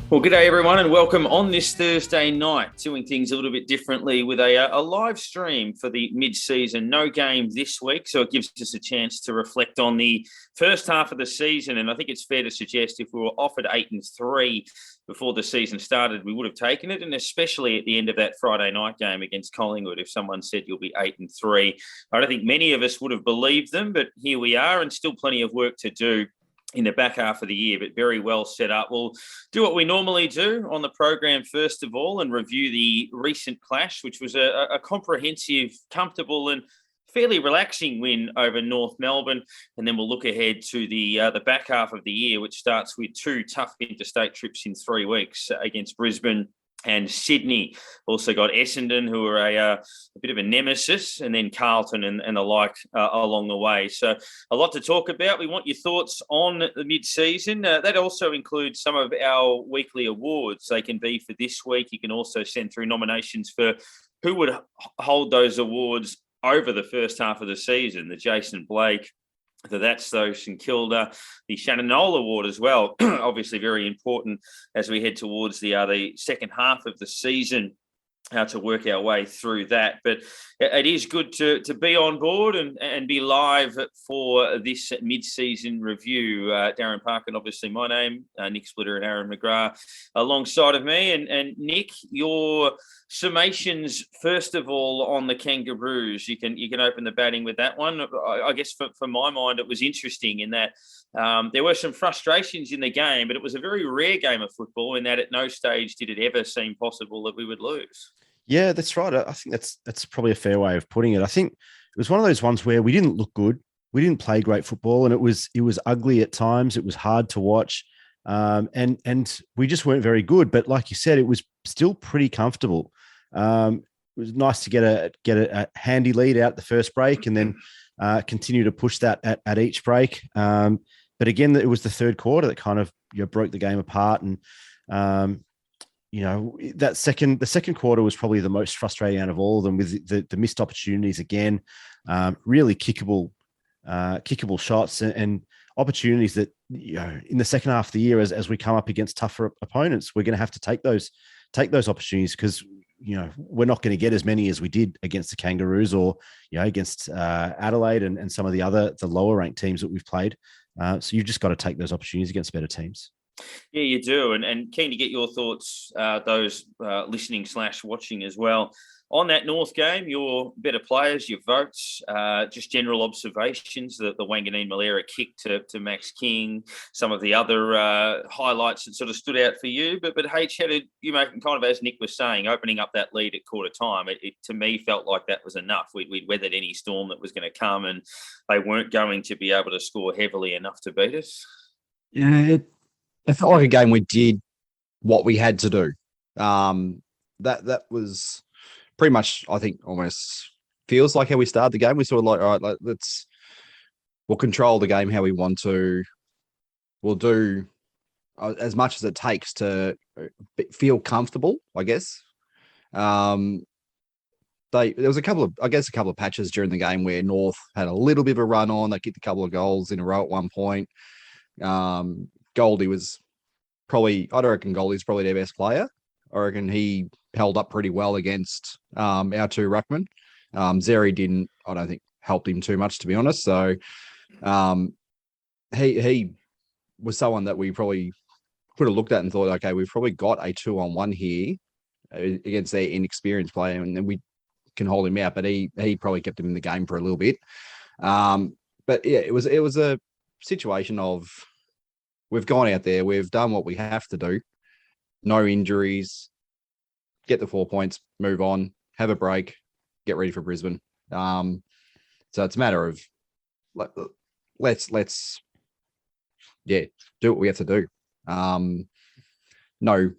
Well, g'day everyone, and welcome on this Thursday night, doing things a little bit differently with a live stream for the mid-season. No game this week, so it gives us a chance to reflect on the first half of the season. And I think it's fair to suggest if we were offered 8-3 before the season started, we would have taken it. And especially at the end of that Friday night game against Collingwood, if someone said you'll be 8-3, I don't think many of us would have believed them. But here we are, and still plenty of work to do in the back half of the year, but very well set up. We'll do what we normally do on the program first of all and review the recent clash, which was a comprehensive, comfortable and fairly relaxing win over North Melbourne. And then we'll look ahead to the back half of the year, which starts with two tough interstate trips in 3 weeks against Brisbane and Sydney. Also got Essendon, who are a bit of a nemesis, and then Carlton and the like along the way. So a lot to talk about. We want your thoughts on the mid-season. That also includes some of our weekly awards. They can be for this week. You can also send through nominations for who would hold those awards over the first half of the season. The Jason Blake, the That's Those in Kilda, the Shannon Knoll Award as well. Obviously very important as we head towards the second half of the season, how to work our way through that. But it is good to be on board and be live for this mid-season review. Darren Parkin, obviously my name, Nick Splitter and Aaron McGrath alongside of me. And Nick, your summations, first of all, on the Kangaroos. You can open the batting with that one. I guess for my mind, it was interesting in that there were some frustrations in the game, but it was a very rare game of football in that at no stage did it ever seem possible that we would lose. Yeah, that's right. I think that's probably a fair way of putting it. I think it was one of those ones where we didn't look good. We didn't play great football, and it was ugly at times. It was hard to watch, and we just weren't very good. But like you said, it was still pretty comfortable. It was nice to get a handy lead out the first break, and then continue to push that at each break. But again, it was the third quarter that kind of broke the game apart, and the second quarter was probably the most frustrating out of all of them, with the missed opportunities again, really kickable shots and opportunities that, in the second half of the year, as we come up against tougher opponents, we're going to have to take those opportunities, because we're not going to get as many as we did against the Kangaroos or against Adelaide and some of the lower ranked teams that we've played. So you've just got to take those opportunities against better teams. Yeah, you do. And keen to get your thoughts, those listening/watching as well, on that North game, your better players, your votes, just general observations, the Wanganeen Malera kick to Max King, some of the other highlights that sort of stood out for you. But H, how did you make, kind of as Nick was saying, opening up that lead at quarter time, it to me felt like that was enough. We'd weathered any storm that was going to come, and they weren't going to be able to score heavily enough to beat us. Yeah, it felt like a game we did what we had to do. That was pretty much, I think, almost feels like how we started the game. We sort of like, all right, we'll control the game how we want to. We'll do as much as it takes to feel comfortable, I guess. There was a couple of patches during the game where North had a little bit of a run on. They kicked a couple of goals in a row at one point. Goldie was probably, I don't reckon Goldie's probably their best player. I reckon he held up pretty well against our two ruckmen. Zeri I don't think, helped him too much, to be honest. So he was someone that we probably could have looked at and thought, okay, we've probably got a 2-on-1 here against their inexperienced player, and then we can hold him out. But he probably kept him in the game for a little bit. But yeah, it was a situation of, we've gone out there, we've done what we have to do, no injuries, get the 4 points, move on, have a break, get ready for Brisbane. So it's a matter of let's do what we have to do. No,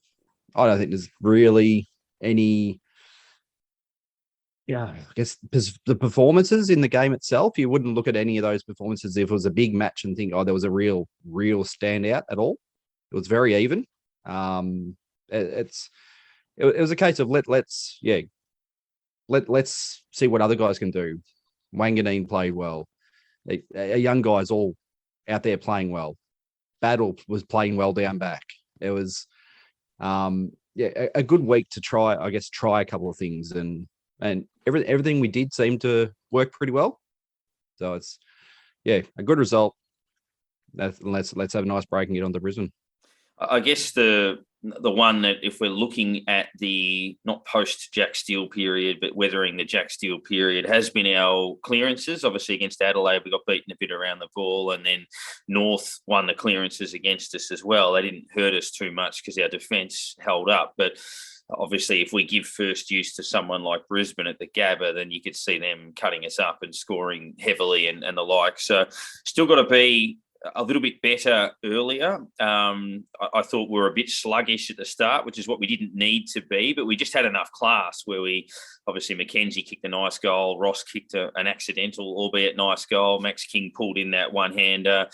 I don't think there's really any. Yeah, I guess the performances in the game itself, you wouldn't look at any of those performances if it was a big match and think, oh, there was a real standout at all. It was very even. It was a case of let's see what other guys can do. Wanganeen played well. Our young guys all out there playing well. Battle was playing well down back. It was A good week to try a couple of things, and everything we did seemed to work pretty well. So it's a good result. Let's have a nice break and get on to Brisbane. I guess the one that, if we're looking at the not post Jack Steele period, but weathering the Jack Steele period, has been our clearances. Obviously against Adelaide, we got beaten a bit around the ball, and then North won the clearances against us as well. They didn't hurt us too much because our defence held up. But obviously, if we give first use to someone like Brisbane at the Gabba, then you could see them cutting us up and scoring heavily and the like. So still got to be a little bit better earlier. I thought we were a bit sluggish at the start, which is what we didn't need to be, but we just had enough class where obviously Mackenzie kicked a nice goal, Ross kicked an accidental, albeit nice goal, Max King pulled in that one-hander.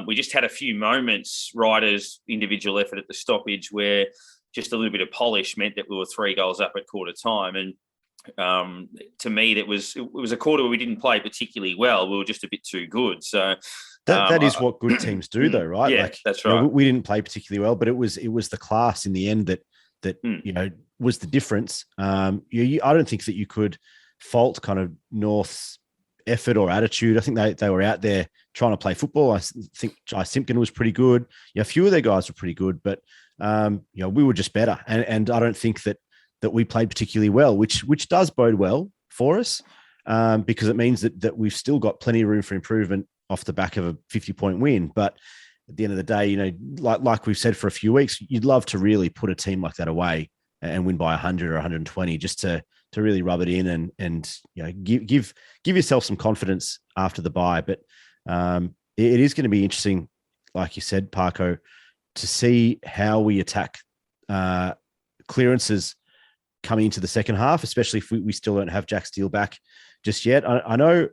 We just had a few moments, Ryder's individual effort at the stoppage, where just a little bit of polish meant that we were 3 goals up at quarter time. And to me, it was a quarter where we didn't play particularly well. We were just a bit too good. So that is what good teams do, though, right? Yeah, that's right. We didn't play particularly well, but it was the class in the end that was the difference. I don't think that you could fault kind of North's effort or attitude. I think they were out there trying to play football. I think Jai Simpkin was pretty good. A few of their guys were pretty good, but we were just better. And I don't think that we played particularly well, which does bode well for us, because it means that we've still got plenty of room for improvement off the back of a 50-point win. But at the end of the day, like we've said for a few weeks, you'd love to really put a team like that away and win by 100 or 120, just to really rub it in and give yourself some confidence after the bye. But it is going to be interesting, like you said, Parko, to see how we attack clearances coming into the second half, especially if we still don't have Jack Steele back just yet. I know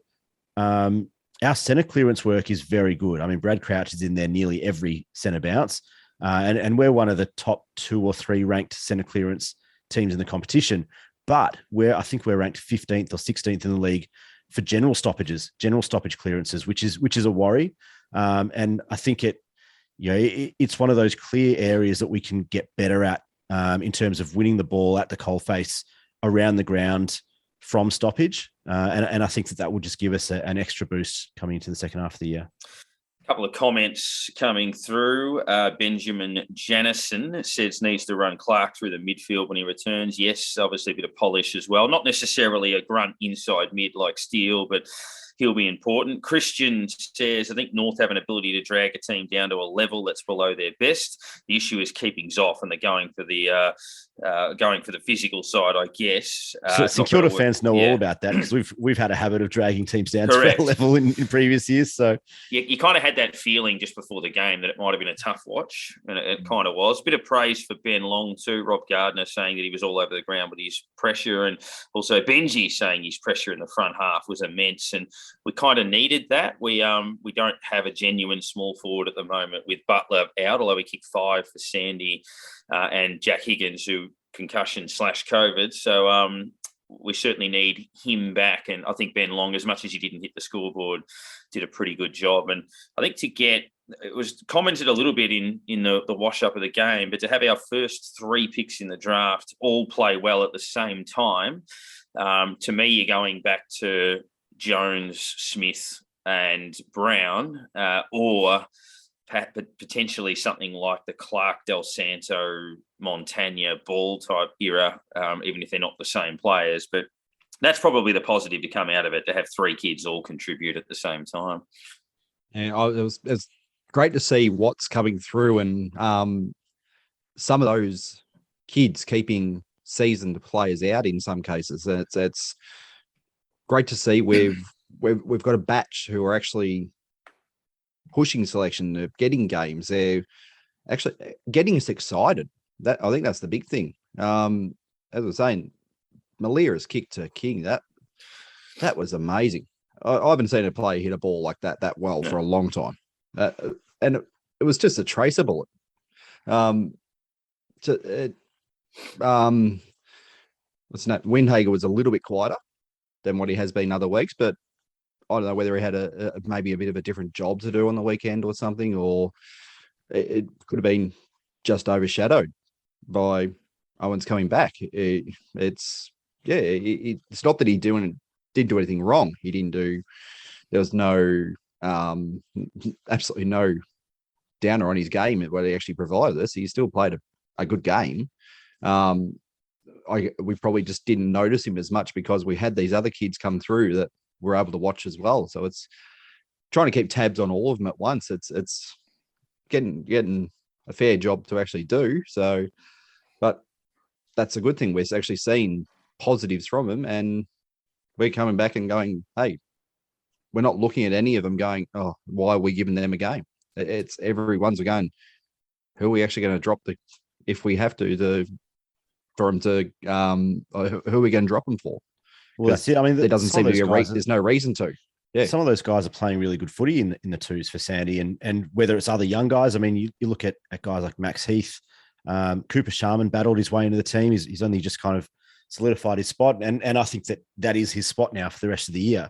our centre clearance work is very good. I mean, Brad Crouch is in there nearly every centre bounce, and we're one of the top 2 or 3 ranked centre clearance teams in the competition. But I think we're ranked 15th or 16th in the league for general stoppage clearances, which is a worry. And I think it's one of those clear areas that we can get better at in terms of winning the ball at the coalface around the ground from stoppage. And I think that will just give us an extra boost coming into the second half of the year. A couple of comments coming through. Benjamin Janison says needs to run Clark through the midfield when he returns. Yes, obviously a bit of polish as well. Not necessarily a grunt inside mid like Steele, but he'll be important. Christian says, I think North have an ability to drag a team down to a level that's below their best. The issue is keeping Zoff, and they're going for the physical side, I guess. So Kilda fans know all about that, because we've had a habit of dragging teams down to a level in previous years. So you kind of had that feeling just before the game that it might have been a tough watch, and it kind of was. Bit of praise for Ben Long too. Rob Gardner saying that he was all over the ground with his pressure, and also Benji saying his pressure in the front half was immense, and we kind of needed that. We don't have a genuine small forward at the moment with Butler out, although we kicked 5 for Sandy and Jack Higgins, who concussion/COVID. So we certainly need him back. And I think Ben Long, as much as he didn't hit the scoreboard, did a pretty good job. And I think it was commented a little bit in the wash-up of the game, but to have our first 3 picks in the draft all play well at the same time, to me, you're going back to Jones, Smith and Brown, or potentially something like the Clark, Del Santo, Montagna, Ball type era, even if they're not the same players. But that's probably the positive to come out of it, to have 3 kids all contribute at the same time. And it's great to see what's coming through, and some of those kids keeping seasoned players out in some cases. It's great to see. We've got a batch who are actually pushing selection, of getting games. They're actually getting us excited. I think that's the big thing. As I was saying, Malira's kick to King, that was amazing. I haven't seen a player hit a ball like that well for a long time. And it was just a tracer bullet. What's that? Windhager was a little bit quieter than what he has been other weeks, but I don't know whether he had maybe a bit of a different job to do on the weekend or something, or it could have been just overshadowed. by Owens coming back. It's not that he didn't do anything wrong. He didn't do. There was no absolutely no downer on his game where he actually provided this. He still played a good game. We probably just didn't notice him as much because we had these other kids come through that we're able to watch as well. So it's trying to keep tabs on all of them at once. It's getting a fair job to actually do. So, but that's a good thing. We're actually seeing positives from him, and we're coming back and going, hey, we're not looking at any of them going, oh, why are we giving them a game? It's everyone's going, who are we actually going to drop if we have to for him to, who are we going to drop him for? Well, that's it. I mean, there doesn't seem to be there's no reason to. Yeah. Some of those guys are playing really good footy in the twos for Sandy, and whether it's other young guys, I mean, you look at guys like Max Heath, Cooper Sharman battled his way into the team. He's only just kind of solidified his spot, and I think that is his spot now for the rest of the year,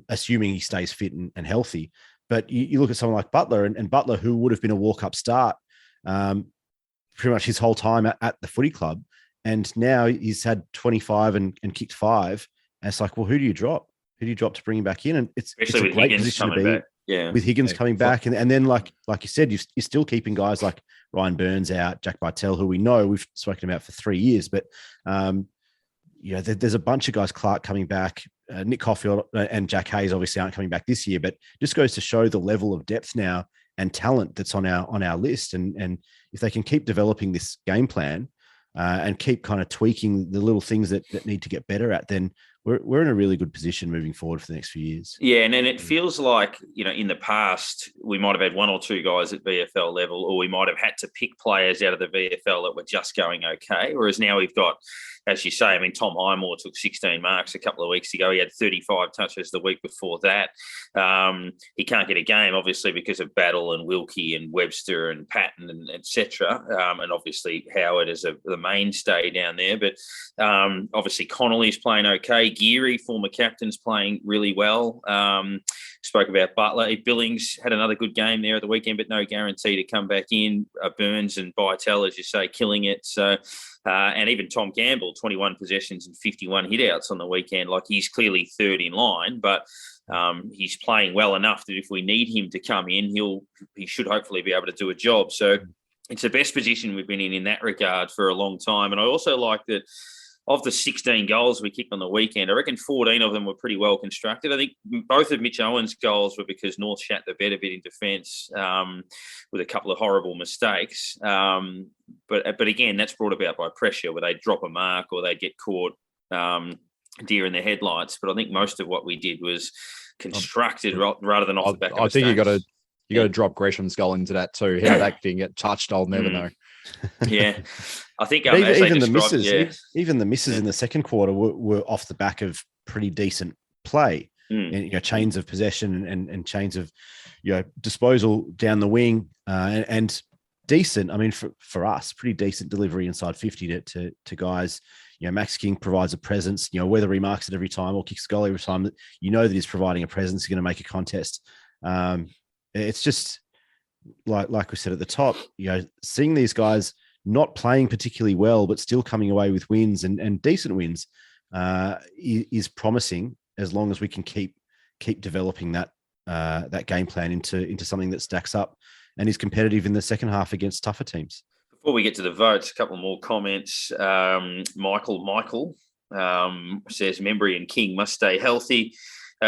assuming he stays fit and healthy. But you look at someone like Butler, and Butler, who would have been a walk-up start pretty much his whole time at the footy club, and now he's had 25 and kicked 5. And it's like, well, who do you drop? Who do you drop to bring him back in? And it's a great Higgins position to be back. Yeah, with Higgins coming back, and then like you said, you're still keeping guys like Ryan Burns out, Jack Bartell, who we know we've spoken about for 3 years, but there's a bunch of guys. Clark coming back, Nick Caulfield and Jack Hayes obviously aren't coming back this year, but just goes to show the level of depth now and talent that's on our list, and if they can keep developing this game plan and keep kind of tweaking the little things that need to get better at, then we're in a really good position moving forward for the next few years. Yeah, and then it feels like, in the past, we might have had one or two guys at VFL level, or we might have had to pick players out of the VFL that were just going okay, whereas now we've got, as you say, I mean, Tom Highmore took 16 marks a couple of weeks ago. He had 35 touches the week before that. He can't get a game, obviously, because of Battle and Wilkie and Webster and Patton and et cetera. And obviously Howard is the mainstay down there. But obviously Connolly's playing okay. Geary, former captain's playing really well. Spoke about Butler. Billings had another good game there at the weekend, but no guarantee to come back in. Burns and Bytel, as you say, killing it. So, and even Tom Campbell, 21 possessions and 51 hitouts on the weekend. Like, he's clearly third in line, but he's playing well enough that if we need him to come in, he should hopefully be able to do a job. So it's the best position we've been in that regard for a long time. And I also like that of the 16 goals we kicked on the weekend, I reckon 14 of them were pretty well constructed. I think both of Mitch Owens' goals were because North shat the bed a bit in defence with a couple of horrible mistakes. But again, that's brought about by pressure, where they drop a mark or they get caught deer in the headlights. But I think most of what we did was constructed rather than off the back of mistakes. I think you got to drop Gresham's goal into that too. How that didn't get touched, I'll never know. Yeah, I think even the misses in the second quarter were off the back of pretty decent play, and chains of possession and chains of disposal down the wing, and decent. I mean, for us, pretty decent delivery inside 50 to guys. Max King provides a presence. Whether he marks it every time or kicks a goal every time, that he's providing a presence. He's going to make a contest. It's just like we said at the top, seeing these guys not playing particularly well, but still coming away with wins and decent wins is promising, as long as we can keep developing that game plan into something that stacks up and is competitive in the second half against tougher teams. Before we get to the votes, a couple more comments. Michael says Membry and King must stay healthy.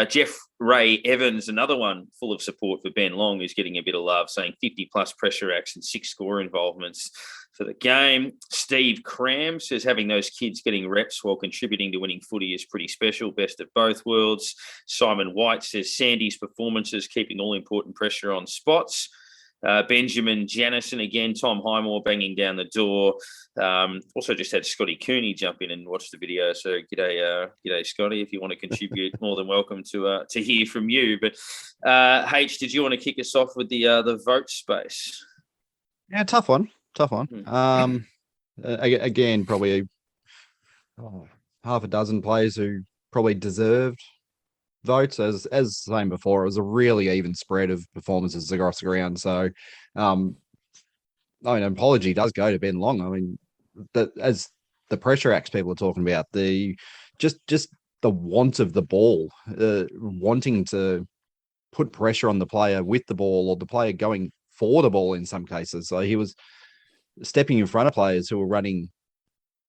Jeff Ray Evans, another one full of support for Ben Long, who's getting a bit of love, saying 50-plus pressure acts and 6 score involvements for the game. Steve Cram says having those kids getting reps while contributing to winning footy is pretty special. Best of both worlds. Simon White says Sandy's performances keeping all important pressure on spots. Benjamin Janison again, Tom Highmore banging down the door. Also just had Scotty Cooney jump in and watch the video. So g'day Scotty. If you want to contribute, more than welcome to hear from you. But H, did you want to kick us off with the vote space? Yeah, tough one. Again, probably half a dozen players who probably deserved votes. As saying before, it was a really even spread of performances across the ground. So an apology does go to Ben Long. I mean, as the pressure acts people are talking about, the just the want of the ball, wanting to put pressure on the player with the ball, or the player going for the ball in some cases. So he was stepping in front of players who were running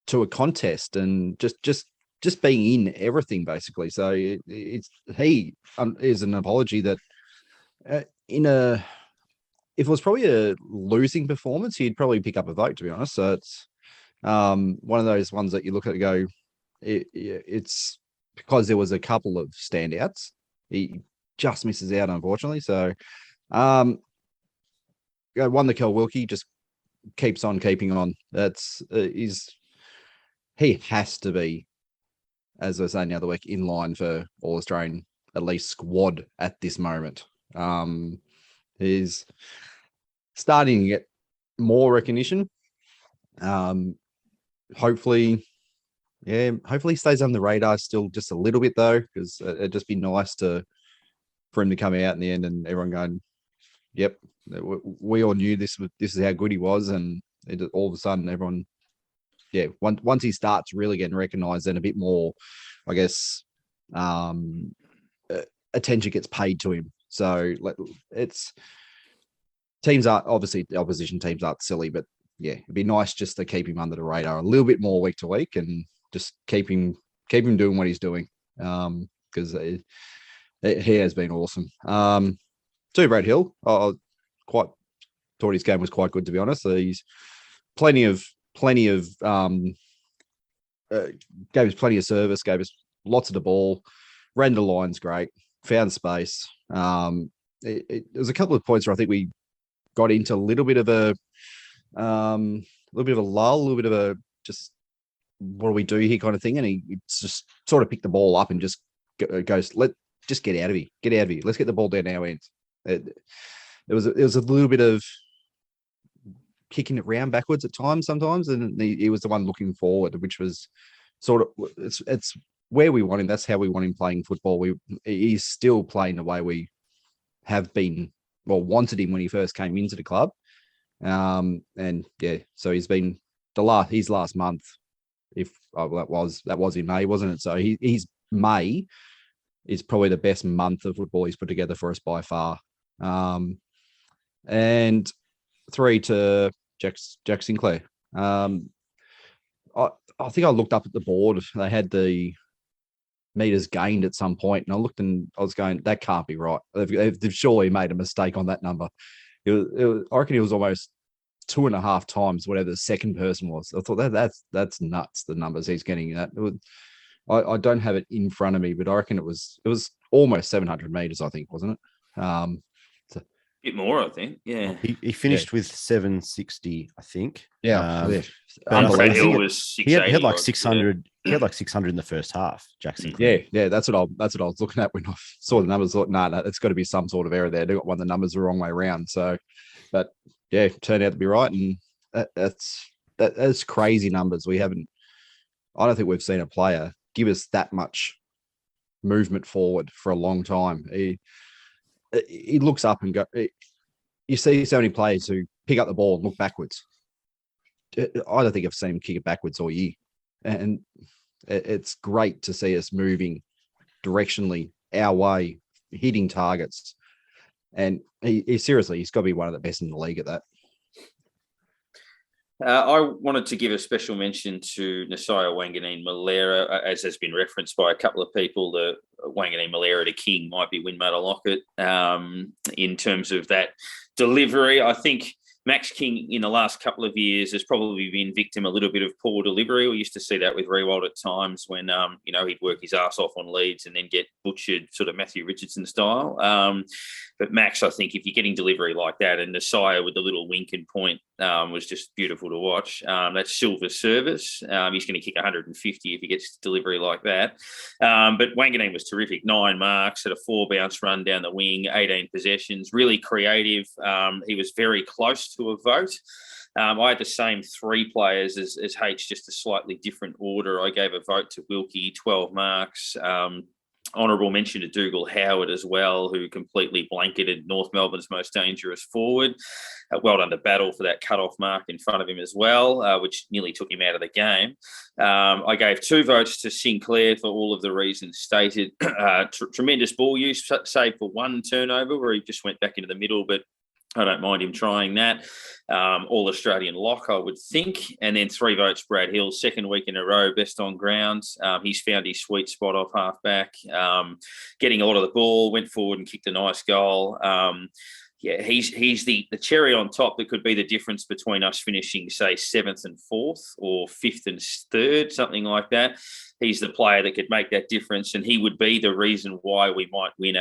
to a contest, and just being in everything basically. So he is an apology that if it was probably a losing performance, he'd probably pick up a vote, to be honest. So it's one of those ones that you look at and go, it's because there was a couple of standouts. He just misses out, unfortunately. So one, the Kel Wilkie just keeps on keeping on. That's he has to be, as I was saying the other week, in line for All Australian at least squad at this moment. He's starting to get more recognition. Hopefully stays on the radar still just a little bit though, because it'd just be nice for him to come out in the end and everyone going, "Yep, we all knew this is how good he was," and all of a sudden everyone, once he starts really getting recognised, then a bit more, I guess, attention gets paid to him. So it's teams aren't, obviously the opposition teams aren't silly, but yeah, it'd be nice just to keep him under the radar a little bit more week to week, and just keep him doing what he's doing, because he has been awesome. To Brad Hill, I quite thought his game was quite good, to be honest. He's plenty of gave us plenty of service, gave us lots of the ball, ran the lines great, found space. There's a couple of points where I think we got into a little bit of a lull, a little bit of a just what do we do here kind of thing, and he just sort of picked the ball up and just goes, just get out of here, let's get the ball down our end. It was a little bit of kicking it round backwards at times sometimes, and he was the one looking forward, which was sort of it's where we want him. That's how we want him playing football. He's still playing the way we have been, wanted him when he first came into the club. And yeah, so he's been his last month, that was in May, wasn't it? So he's May is probably the best month of football he's put together for us by far. And 3 to Jack Sinclair. I think I looked up at the board. They had the meters gained at some point, and I looked and I was going, that can't be right. They've surely made a mistake on that number. I reckon it was almost 2.5 times whatever the second person was. I thought that's nuts, the numbers he's getting at. I don't have it in front of me, but I reckon it was almost 700 meters, I think, wasn't it? Bit more, I think. Yeah, he finished with 760, I think. Yeah, Brad Hill was 680. He had like 600. He had like 600 in the first half, Jackson. Yeah. That's what I was looking at when I saw the numbers. Thought, no, it's got to be some sort of error there. They got one of the numbers the wrong way around. So, but yeah, turned out to be right, and that's crazy numbers. I don't think we've seen a player give us that much movement forward for a long time. He looks up and go. You see so many players who pick up the ball and look backwards. I don't think I've seen him kick it backwards all year, and it's great to see us moving directionally our way, hitting targets, and he's got to be one of the best in the league at that. I wanted to give a special mention to Nasiah Wanganeen-Malera, as has been referenced by a couple of people. The Wanganeen-Malera to King might be Windmata Lockett in terms of that delivery. I think Max King in the last couple of years has probably been victim a little bit of poor delivery. We used to see that with Rewald at times when, he'd work his ass off on leads and then get butchered sort of Matthew Richardson style. But Max, I think if you're getting delivery like that, and Nasiah with the little wink and point was just beautiful to watch. That's silver service. He's going to kick 150 if he gets delivery like that. But Wanganeen was terrific. 9 marks, had a 4 bounce run down the wing, 18 possessions, really creative. He was very close to a vote. I had the same 3 players as H, just a slightly different order. I gave a vote to Wilkie, 12 marks. Honourable mention to Dougal Howard as well, who completely blanketed North Melbourne's most dangerous forward. Well done to Battle for that cut-off mark in front of him as well, which nearly took him out of the game. I gave 2 votes to Sinclair for all of the reasons stated. Tremendous ball use, save for 1 turnover where he just went back into the middle, but I don't mind him trying that. All-Australian lock, I would think. And then 3 votes, Brad Hill, second week in a row, best on ground. He's found his sweet spot off half-back, getting a lot of the ball, went forward and kicked a nice goal. He's the cherry on top that could be the difference between us finishing, say, 7th and 4th or 5th and 3rd, something like that. He's the player that could make that difference, and he would be the reason why we might win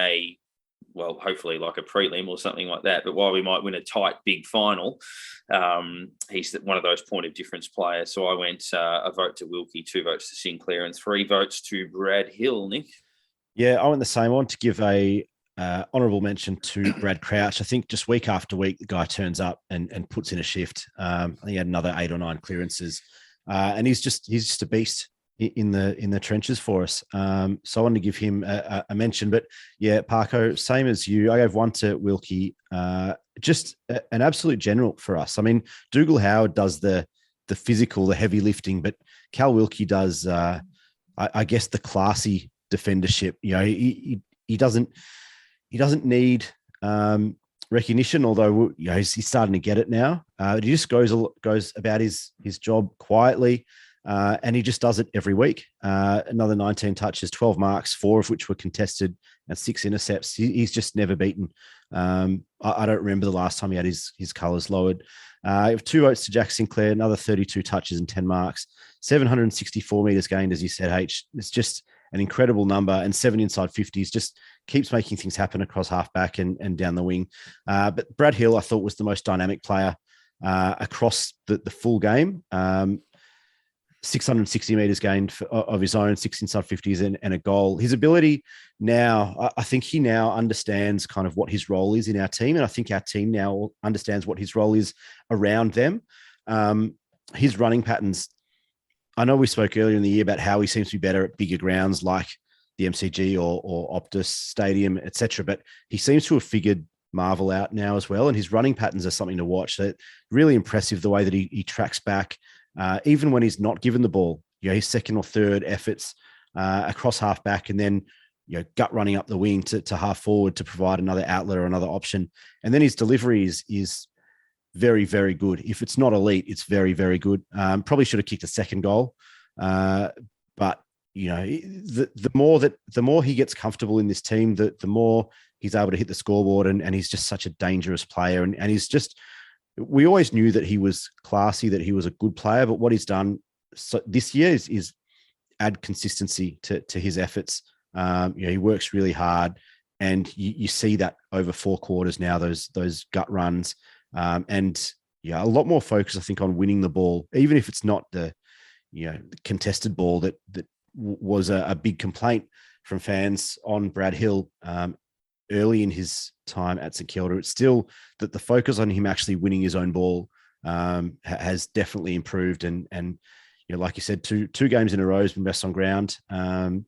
hopefully like a prelim or something like that, but why we might win a tight, big final. He's one of those point of difference players. So I went a vote to Wilkie, 2 votes to Sinclair, and 3 votes to Brad Hill, Nick. Yeah, I went the same. I want to give a honourable mention to Brad Crouch. I think just week after week, the guy turns up and puts in a shift. I think he had another 8 or 9 clearances, and he's just a beast in the trenches for us. So I wanted to give him a mention. But yeah, Parko, same as you. I gave 1 to Wilkie. Just an absolute general for us. I mean, Dougal Howard does the physical, the heavy lifting, but Cal Wilkie does, I guess, the classy defendership. You know, he doesn't need recognition, although he's starting to get it now. He just goes about his job quietly. And he just does it every week. Another 19 touches, 12 marks, 4 of which were contested, and 6 intercepts. He's just never beaten. I don't remember the last time he had his colours lowered. I have 2 votes to Jack Sinclair, another 32 touches and 10 marks, 764 metres gained, as you said, H. It's just an incredible number, and 7 inside 50s, just keeps making things happen across halfback and down the wing. But Brad Hill, I thought, was the most dynamic player across the full game. 660 metres gained of his own, 6 inside 50s and a goal. His ability now, I think he now understands kind of what his role is in our team. And I think our team now understands what his role is around them. His running patterns, I know we spoke earlier in the year about how he seems to be better at bigger grounds like the MCG or Optus Stadium, etc. But he seems to have figured Marvel out now as well. And his running patterns are something to watch. So really impressive the way that he tracks back. Even when he's not given the ball, his second or third efforts across half back, and then gut running up the wing to half forward to provide another outlet or another option. And then his delivery is very, very good. If it's not elite, it's very, very good. Probably should have kicked a second goal, but the more he gets comfortable in this team, the more he's able to hit the scoreboard, and he's just such a dangerous player, and he's just. We always knew that he was classy, that he was a good player, but what he's done this year is add consistency to his efforts. He works really hard, and you see that over 4 quarters now, those gut runs, and a lot more focus, I think, on winning the ball, even if it's not the contested ball that was a big complaint from fans on Brad Hill early in his time at St Kilda. It's still that the focus on him actually winning his own ball has definitely improved. And like you said, two games in a row has been best on ground. And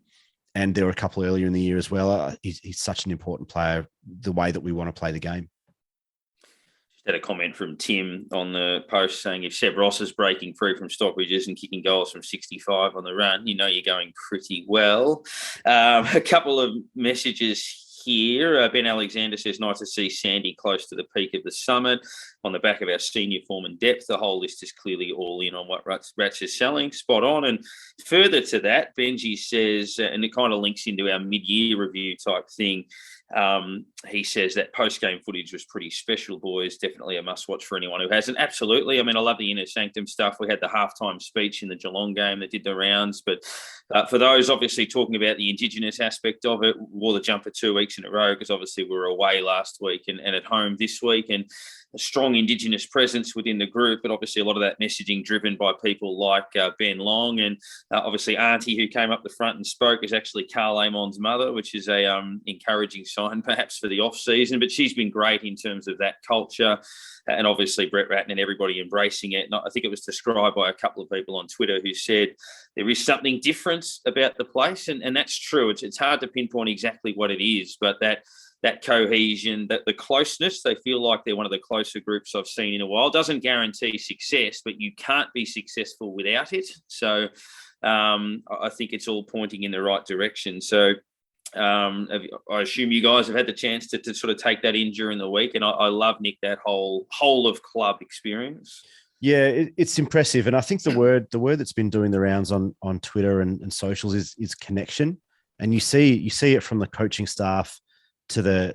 there were a couple earlier in the year as well. He's such an important player, the way that we want to play the game. Just had a comment from Tim on the post saying, if Seb Ross is breaking free from stoppages and kicking goals from 65 on the run, you're going pretty well. A couple of messages here. Ben Alexander says, nice to see Sandy close to the peak of the summit on the back of our senior form and depth. The whole list is clearly all in on what Rats is selling. Spot on. And further to that, Benji says, and it kind of links into our mid-year review type thing, he says that post-game footage was pretty special, boys. Definitely a must-watch for anyone who hasn't. Absolutely. I mean, I love the inner sanctum stuff. We had the halftime speech in the Geelong game that did the rounds. But for those obviously talking about the Indigenous aspect of it, wore the jumper 2 weeks in a row because obviously we were away last week and at home this week. And strong Indigenous presence within the group, but obviously a lot of that messaging driven by people like Ben Long, and obviously Auntie, who came up the front and spoke, is actually Carl Amon's mother, which is a encouraging sign perhaps for the off season. But she's been great in terms of that culture, and obviously Brett Ratton and everybody embracing it. And I think it was described by a couple of people on Twitter who said there is something different about the place, and that's true. It's hard to pinpoint exactly what it is, but that cohesion, that the closeness, they feel like they're one of the closer groups I've seen in a while. Doesn't guarantee success, but you can't be successful without it. So I think it's all pointing in the right direction. So I assume you guys have had the chance to sort of take that in during the week. And I love, Nick, that whole of club experience. Yeah, it's impressive. And I think the word that's been doing the rounds on Twitter and socials is connection. And you see it from the coaching staff to the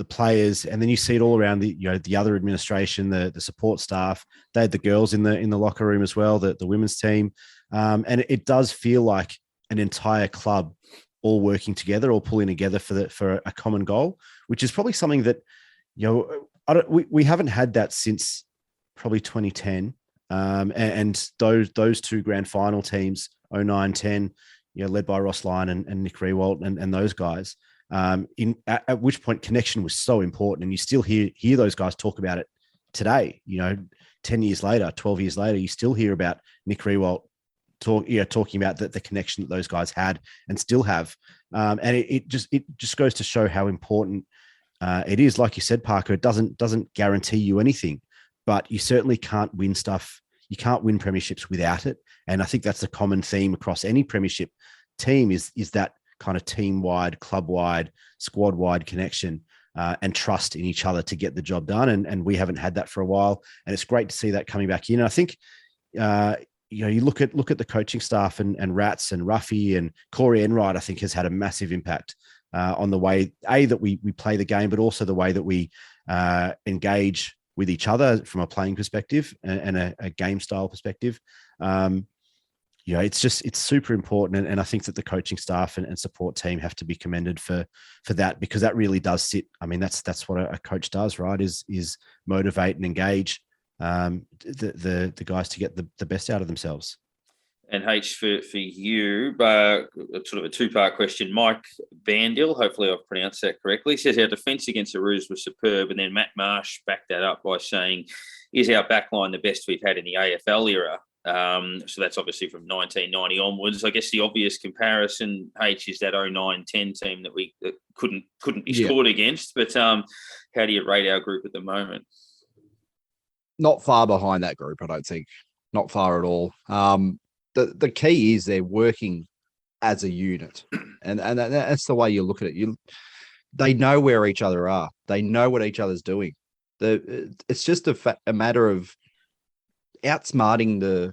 players, and then you see it all around the other administration, the support staff. They had the girls in the locker room as well, the women's team, and it does feel like an entire club all working together, all pulling together for a common goal, which is probably something that we haven't had that since probably 2010, and those two grand final teams, 09-10, led by Ross Lyon and Nick Rewalt and those guys. At which point connection was so important, and you still hear those guys talk about it today. 10 years later, 12 years later, you still hear about Nick Rewalt talking about the connection that those guys had and still have, and it just goes to show how important it is. Like you said, Parker, it doesn't guarantee you anything, but you certainly can't win stuff. You can't win premierships without it, and I think that's a common theme across any premiership team is that kind of team-wide, club-wide, squad-wide connection and trust in each other to get the job done. And we haven't had that for a while, and it's great to see that coming back in. And I think, you look at the coaching staff and Rats and Ruffy and Corey Enright, I think has had a massive impact on the way, that we play the game, but also the way that we engage with each other from a playing perspective and a game style perspective. It's super important. And I think that the coaching staff and support team have to be commended for that, because that really does sit. I mean, that's what a coach does, right? Is motivate and engage the guys to get the best out of themselves. And H, for you, sort of a two-part question. Mike Bandil, hopefully I've pronounced that correctly, says our defence against the Roos was superb. And then Matt Marsh backed that up by saying, is our backline the best we've had in the AFL era? So that's obviously from 1990 onwards. I guess the obvious comparison, H, is that 09-10 team that we couldn't be scored against. But how do you rate our group at the moment? Not far behind that group, I don't think. Not far at all. The key is they're working as a unit, and that's the way you look at it. They know where each other are. They know what each other's doing. It's just a matter of outsmarting the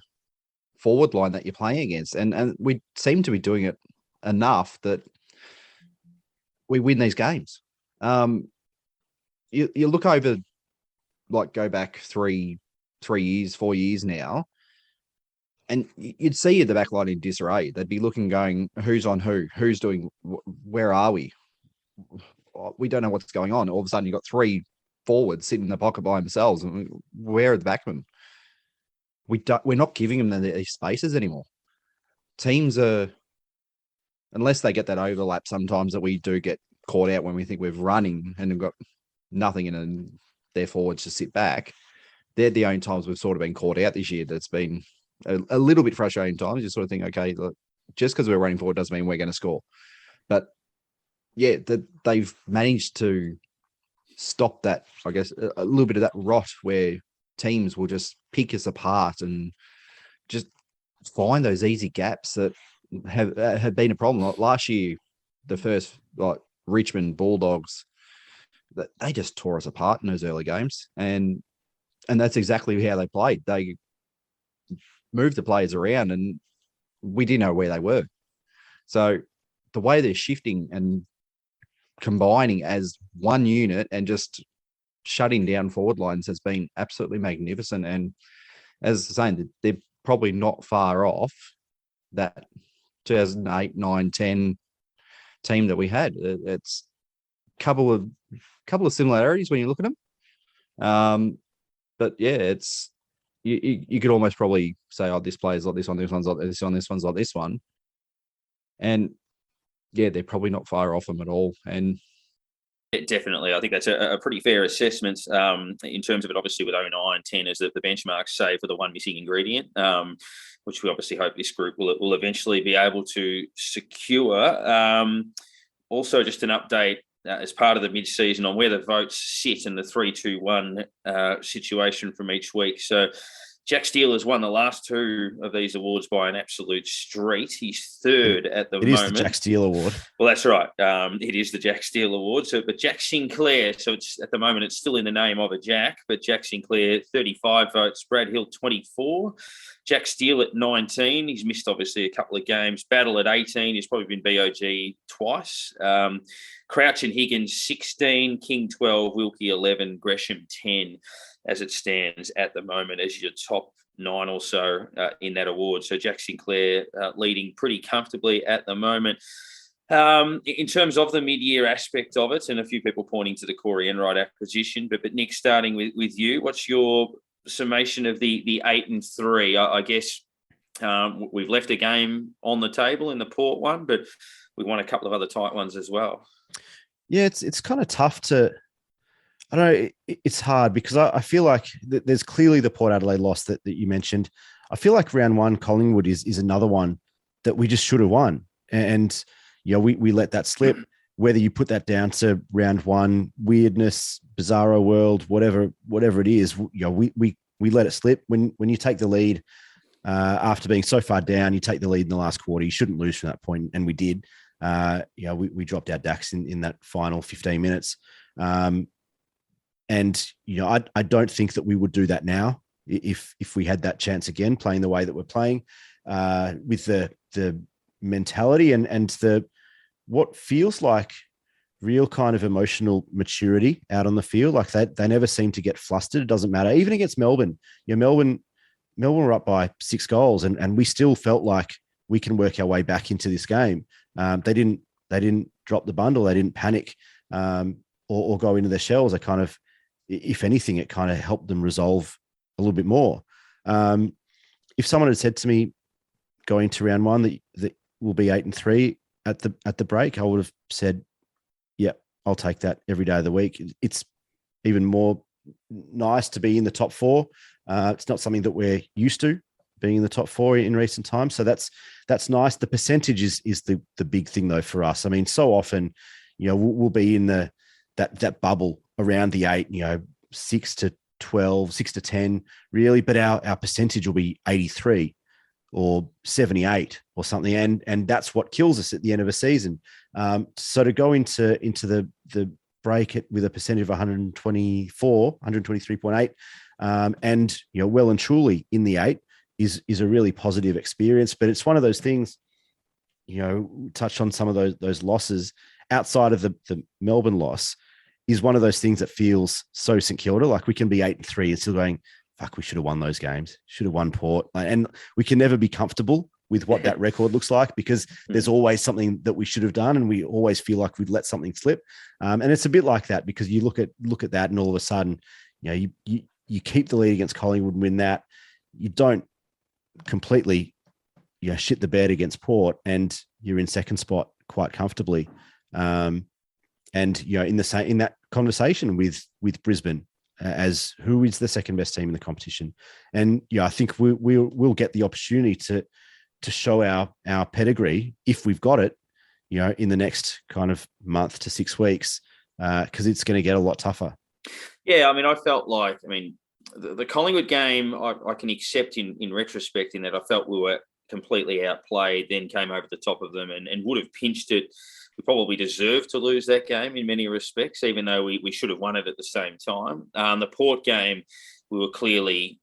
forward line that you're playing against, and we seem to be doing it enough that we win these games. You look over, like, go back 3 years, 4 years now, and you'd see the back line in disarray. They'd be looking, going, who's on who's doing, where are we? We don't know what's going on. All of a sudden, you've got 3 forwards sitting in the pocket by themselves. Where are the backmen? We're not giving them these spaces anymore. Teams are, unless they get that overlap sometimes that we do get caught out when we think we're running and we've got nothing in and their forwards to sit back. They're the only times we've sort of been caught out this year. That's been a little bit frustrating times. You sort of think, okay, look, just because we're running forward doesn't mean we're going to score. But yeah, they've managed to stop that, I guess, a little bit of that rot where teams will just pick us apart and just find those easy gaps that have been a problem. Like last year, the first, like, Richmond Bulldogs, that they just tore us apart in those early games, and that's exactly how they played. They moved the players around, and we didn't know where they were. So the way they're shifting and combining as one unit and just shutting down forward lines has been absolutely magnificent. And as I was saying, they're probably not far off that 2008, 9, 10 team that we had. It's a couple of similarities when you look at them. But yeah, it's you could almost probably say, oh, this player's like this one, this one's like this one, this one's like this one. And yeah, they're probably not far off them at all. And definitely, I think that's a pretty fair assessment in terms of it. Obviously, with 09 and 10 as the benchmarks say for the one missing ingredient, which we obviously hope this group will eventually be able to secure. Also, just an update as part of the mid-season on where the votes sit in the 3-2-1 situation from each week. So Jack Steele has won the last two of these awards by an absolute street. He's third at the moment. It is the Jack Steele Award. Well, that's right. It is the Jack Steele Award. So, but Jack Sinclair, so it's at the moment it's still in the name of a Jack, but Jack Sinclair, 35 votes. Brad Hill, 24. Jack Steele at 19. He's missed obviously a couple of games. Battle at 18. He's probably been BOG twice. Crouch and Higgins, 16. King, 12. Wilkie, 11. Gresham, 10. As it stands at the moment as your top 9 or so in that award. So Jack Sinclair leading pretty comfortably at the moment. In terms of the mid-year aspect of it, and a few people pointing to the Corey Enright acquisition, but Nick, starting with you, what's your summation of the 8 and 3? I guess we've left a game on the table in the Port one, but we won a couple of other tight ones as well. Yeah, it's kind of tough to... I don't know, it's hard because I feel like there's clearly the Port Adelaide loss that you mentioned. I feel like round one, Collingwood is another one that we just should have won. And we let that slip. Whether you put that down to round one, weirdness, bizarro world, whatever it is, we let it slip. When you take the lead after being so far down, you take the lead in the last quarter. You shouldn't lose from that point, and we did. We dropped our Dax in that final 15 minutes. And, I don't think that we would do that now if we had that chance again, playing the way that we're playing with the mentality and the what feels like real kind of emotional maturity out on the field. Like they never seem to get flustered. It doesn't matter. Even against Melbourne, Melbourne were up by 6 goals and we still felt like we can work our way back into this game. They didn't drop the bundle. They didn't panic or go into their shells. They kind of, if anything, it kind of helped them resolve a little bit more. If someone had said to me going to round one that will be 8 and 3 at the break, I would have said, yeah, I'll take that every day of the week. It's even more nice to be in the top 4. It's not something that we're used to, being in the top 4 in recent times. So that's nice. The percentage is the big thing though for us. I mean, so often, we'll be in that bubble around the 8, 6 to 12, 6 to 10, really. But our percentage will be 83 or 78 or something. And that's what kills us at the end of a season. So to go into the break with a percentage of 123.8, and, well and truly in the 8 is a really positive experience. But it's one of those things, touched on some of those losses outside of the Melbourne loss, is one of those things that feels so St Kilda. Like we can be 8 and 3 and still going, fuck, we should have won those games. Should have won Port. And we can never be comfortable with what that record looks like because there's always something that we should have done. And we always feel like we'd let something slip. And it's a bit like that because you look at that and all of a sudden, you keep the lead against Collingwood and win that. You don't completely, shit the bed against Port and you're in second spot quite comfortably. And in that conversation with Brisbane as who is the second best team in the competition, and I think we'll get the opportunity to show our pedigree if we've got it, in the next kind of month to 6 weeks, because it's going to get a lot tougher. Yeah, I mean, I felt like, the Collingwood game I can accept in retrospect in that I felt we were completely outplayed, then came over the top of them and would have pinched it. We probably deserved to lose that game in many respects, even though we should have won it at the same time. The Port game, we were clearly,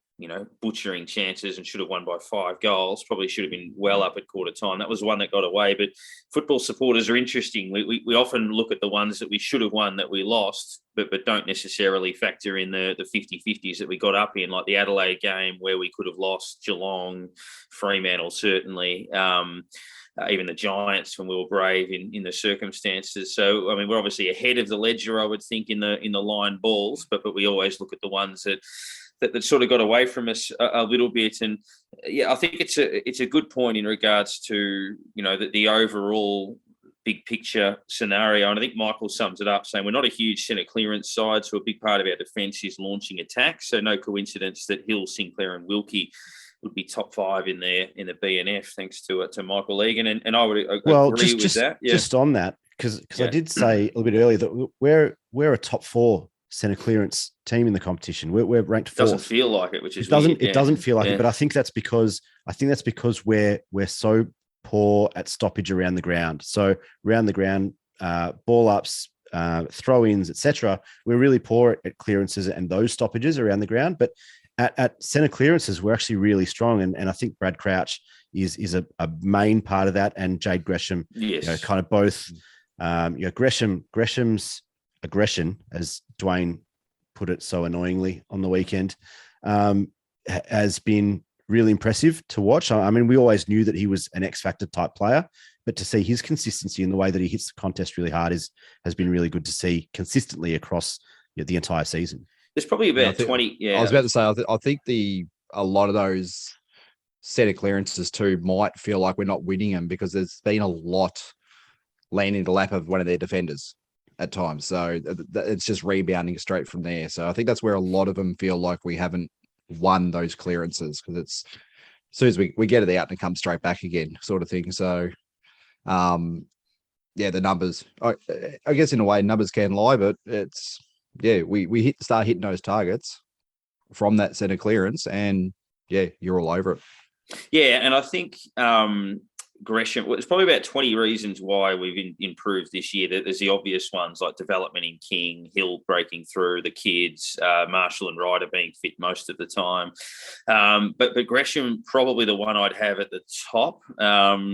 butchering chances and should have won by 5 goals. Probably should have been well up at quarter time. That was one that got away. But football supporters are interesting. We often look at the ones that we should have won that we lost, but don't necessarily factor in the 50-50s that we got up in, like the Adelaide game where we could have lost, Geelong, Fremantle certainly. even the Giants when we were brave in the circumstances. So, I mean, we're obviously ahead of the ledger, I would think, in the line balls, but we always look at the ones that sort of got away from us a little bit. And yeah, I think it's a good point in regards to, the overall big picture scenario. And I think Michael sums it up saying we're not a huge centre clearance side, so a big part of our defence is launching attacks. So no coincidence that Hill, Sinclair and Wilkie would be top 5 in the BNF, thanks to Michael Egan. And I would agree with that. Yeah. Just on that, because I did say a little bit earlier that we're a top 4 centre clearance team in the competition. We're ranked 4th. Doesn't feel like it, which is it doesn't feel like it, but I think that's because we're so poor at stoppage around the ground. So around the ground, ball ups, throw-ins, etc. We're really poor at clearances and those stoppages around the ground. But at centre clearances, we're actually really strong. And I think Brad Crouch is a main part of that, and Jade Gresham, yes, kind of both. Gresham's aggression, as Dwayne put it so annoyingly on the weekend, has been really impressive to watch. I mean, we always knew that he was an X-factor type player, but to see his consistency in the way that he hits the contest really hard has been really good to see consistently across the entire season. There's probably about 20. Yeah, I was about to say, I think a lot of those set of clearances too might feel like we're not winning them because there's been a lot landing in the lap of one of their defenders at times. So it's just rebounding straight from there. So I think that's where a lot of them feel like we haven't won those clearances, because it's as soon as we get it out and it comes straight back again, sort of thing. So, the numbers, I guess in a way, numbers can lie, but it's, we start hitting those targets from that centre clearance, and you're all over it. Yeah, and I think Gresham, there's probably about 20 reasons why we've improved this year. There's the obvious ones like development in King, Hill breaking through, the kids, Marshall and Ryder being fit most of the time. But Gresham, probably the one I'd have at the top. As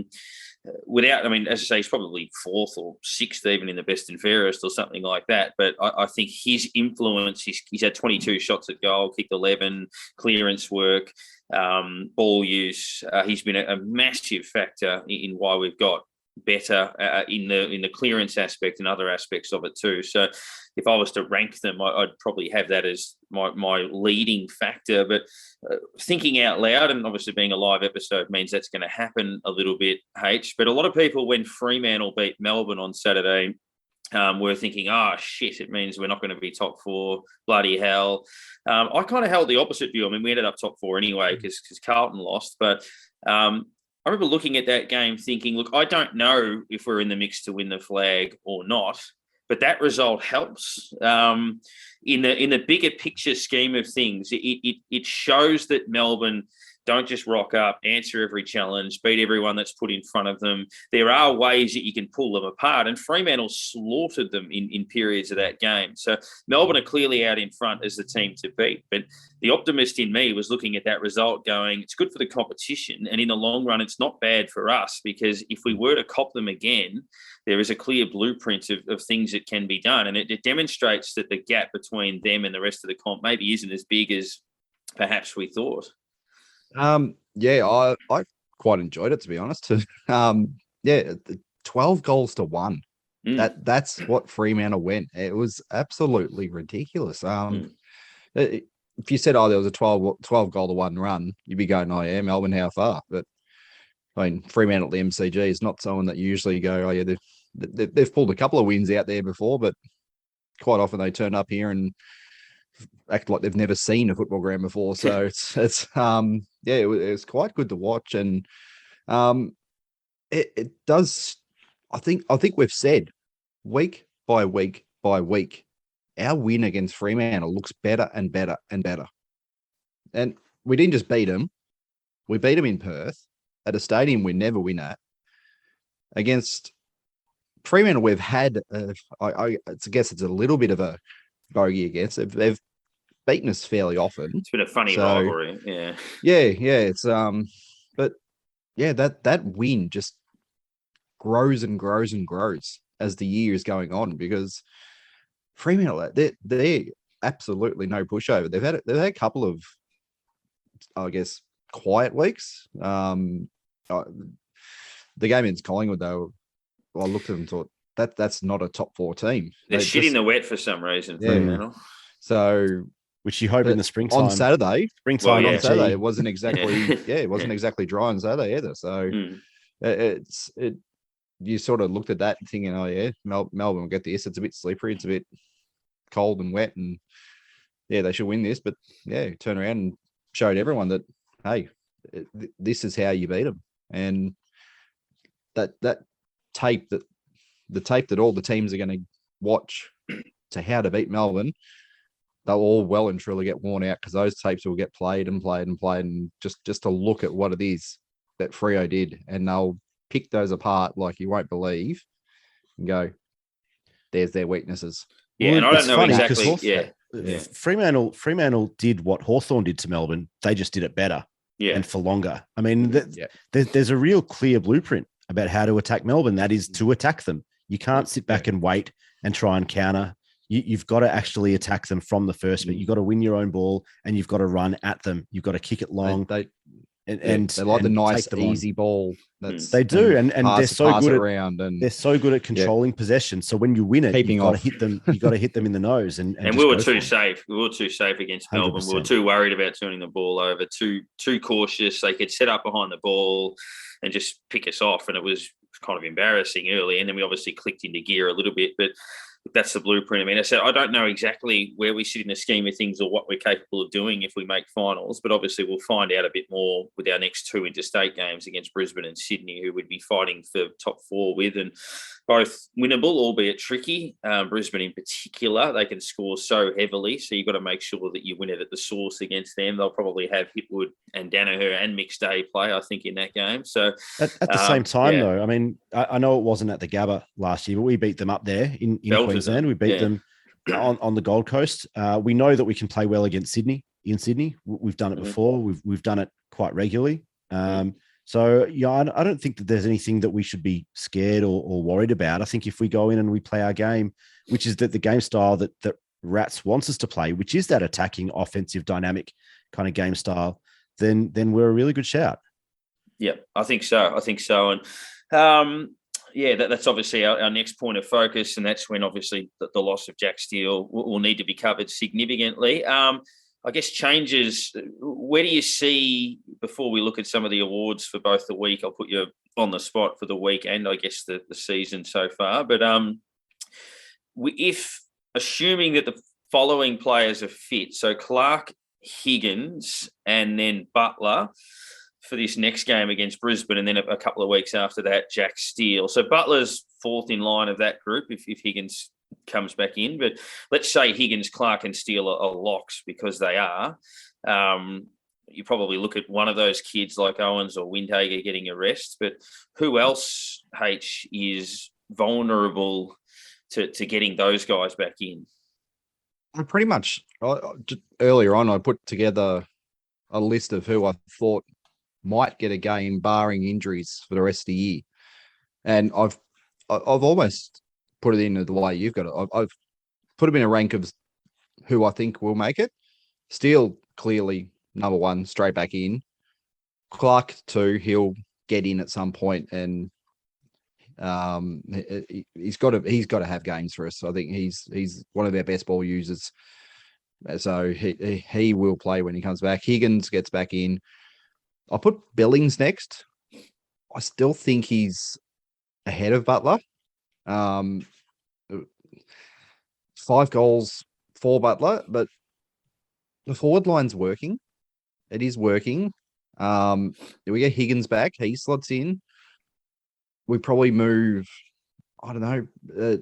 I say, he's probably 4th or 6th even in the best and fairest or something like that. But I think his influence, he's had 22 shots at goal, kicked 11, clearance work, ball use. He's been a massive factor in why we've got better in the clearance aspect and other aspects of it too. So if I was to rank them, I'd probably have that as my leading factor. But thinking out loud, and obviously being a live episode means that's going to happen a little bit, H. But a lot of people, when Fremantle beat Melbourne on Saturday, were thinking, shit, it means we're not going to be top 4, bloody hell. I kind of held the opposite view. I mean, we ended up top 4 anyway because Carlton lost. But I remember looking at that game thinking, look, I don't know if we're in the mix to win the flag or not, but that result helps. In the bigger picture scheme of things, it shows that Melbourne don't just rock up, answer every challenge, beat everyone that's put in front of them. There are ways that you can pull them apart, and Fremantle slaughtered them in periods of that game. So Melbourne are clearly out in front as the team to beat. But the optimist in me was looking at that result going, it's good for the competition, and in the long run, it's not bad for us, because if we were to cop them again, there is a clear blueprint of things that can be done. And it demonstrates that the gap between them and the rest of the comp maybe isn't as big as perhaps we thought. I quite enjoyed it, to be honest. 12 goals to 1. That's what Fremantle went. It was absolutely ridiculous. If you said, there was a 12 goal to 1 run, you'd be going, Melbourne, how far? But I mean, Fremantle at the MCG is not someone that you usually go, they've pulled a couple of wins out there before, but quite often they turn up here and act like they've never seen a football ground before. So it was quite good to watch. And it does, I think we've said week by week by week, our win against Fremantle looks better and better and better. And we didn't just beat them. We beat them in Perth at a stadium we never win at. Against Fremantle, we've had, I guess it's a little bit of a bogey against. They've beaten us fairly often. It's been a funny rivalry. Yeah. It's but that win just grows and grows and grows as the year is going on, because Fremantle, they're absolutely no pushover. They've had a couple of, I guess, quiet weeks. the game against Collingwood, though, I looked at them and thought that's not a top 4 team. They're shit in the wet for some reason. Yeah. So, which you hope in the springtime. On Saturday, on Saturday, it wasn't exactly it wasn't exactly dry on Saturday either. So you sort of looked at that thinking, oh yeah, Melbourne will get this. It's a bit slippery. It's a bit cold and wet, and yeah, they should win this. But yeah, turn around and showed everyone that, hey, this is how you beat them. And that tape that all the teams are going to watch to how to beat Melbourne, they'll all well and truly get worn out, because those tapes will get played and played and played, and just to look at what it is that Freo did, and they'll pick those apart like you won't believe and go, there's their weaknesses. Yeah, and I don't know exactly. Yeah. Fremantle did what Hawthorn did to Melbourne. They just did it better and for longer. I mean, there's a real clear blueprint about how to attack Melbourne. That is to attack them. You can't sit back and wait and try and counter. You've got to actually attack them from the first minute. You've got to win your own ball, and you've got to run at them. You've got to kick it long. They like the nice, easy ball. They do, and they're so good around, and they're so good at controlling possession. So when you win it, you've got to hit them. You've got to hit them in the nose. And we were too safe. We were too safe against Melbourne. 100%. We were too worried about turning the ball over. Too cautious. They could set up behind the ball and just pick us off, and it was kind of embarrassing early. And then we obviously clicked into gear a little bit, but that's the blueprint. I mean, I don't know exactly where we sit in the scheme of things or what we're capable of doing if we make finals, but obviously we'll find out a bit more with our next 2 interstate games against Brisbane and Sydney, who we'd be fighting for top 4 with, and both winnable, albeit tricky. Brisbane in particular, they can score so heavily, so you've got to make sure that you win it at the source against them. They'll probably have Hipwood and Danaher and McStay play, I think, in that game. So at the same time, though, I mean, I know it wasn't at the Gabba last year, but we beat them up there in Queensland. We beat them on the Gold Coast. We know that we can play well against Sydney. In Sydney, we've done it before. We've done it quite regularly. So I don't think that there's anything that we should be scared or worried about. I think if we go in and we play our game, which is that the game style that Rats wants us to play, which is that attacking, offensive, dynamic kind of game style, then we're a really good shout. Yeah, I think so. And that's obviously our next point of focus, and that's when obviously the loss of Jack Steele will need to be covered significantly. I guess changes, where do you see, before we look at some of the awards for both the week, I'll put you on the spot for the week and I guess the season so far, but if assuming that the following players are fit, so Clark, Higgins, and then Butler for this next game against Brisbane, and then a couple of weeks after that, Jack Steele. So Butler's 4th in line of that group if Higgins comes back in. But let's say Higgins, Clark, and Steele are locks, because they are. You probably look at one of those kids like Owens or Windhager getting a rest. But who else, H, is vulnerable to getting those guys back in? Pretty much earlier on, I put together a list of who I thought might get a game barring injuries for the rest of the year. And I've almost put it in the way you've got it. I've put them in a rank of who I think will make it. Steele, clearly number 1, straight back in. Clark 2, he'll get in at some point, and he's got to have games for us. I think he's one of our best ball users, so he will play when he comes back. Higgins gets back in. I put Billings next. I still think he's ahead of Butler. 5 goals for Butler, but the forward line's working. It is working. We get Higgins back. He slots in. We probably move, I don't know,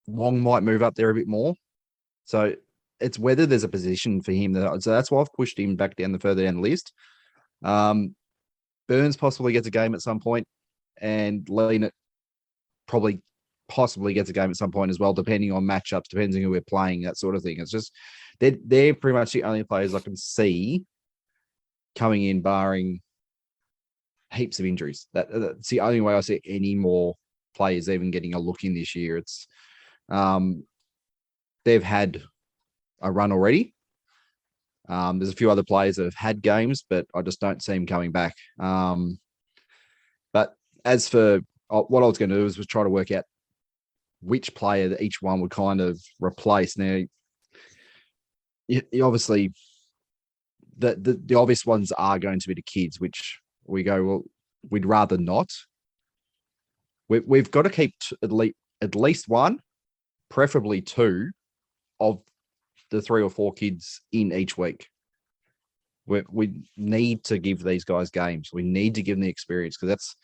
Long might move up there a bit more. So it's whether there's a position for him. So that's why I've pushed him back down further down the list. Burns possibly gets a game at some point, and Lean possibly gets a game at some point as well, depending on matchups, depending on who we're playing, that sort of thing. It's just they're pretty much the only players I can see coming in, barring heaps of injuries. That's the only way I see any more players even getting a look in this year. It's they've had a run already. There's a few other players that have had games, but I just don't see them coming back. But as for what I was going to do was try to work out which player that each one would kind of replace. Now, you obviously, the obvious ones are going to be the kids, which we go, well, we'd rather not. We've got to keep at least one, preferably two, of the 3 or 4 kids in each week. We need to give these guys games. We need to give them the experience, because that's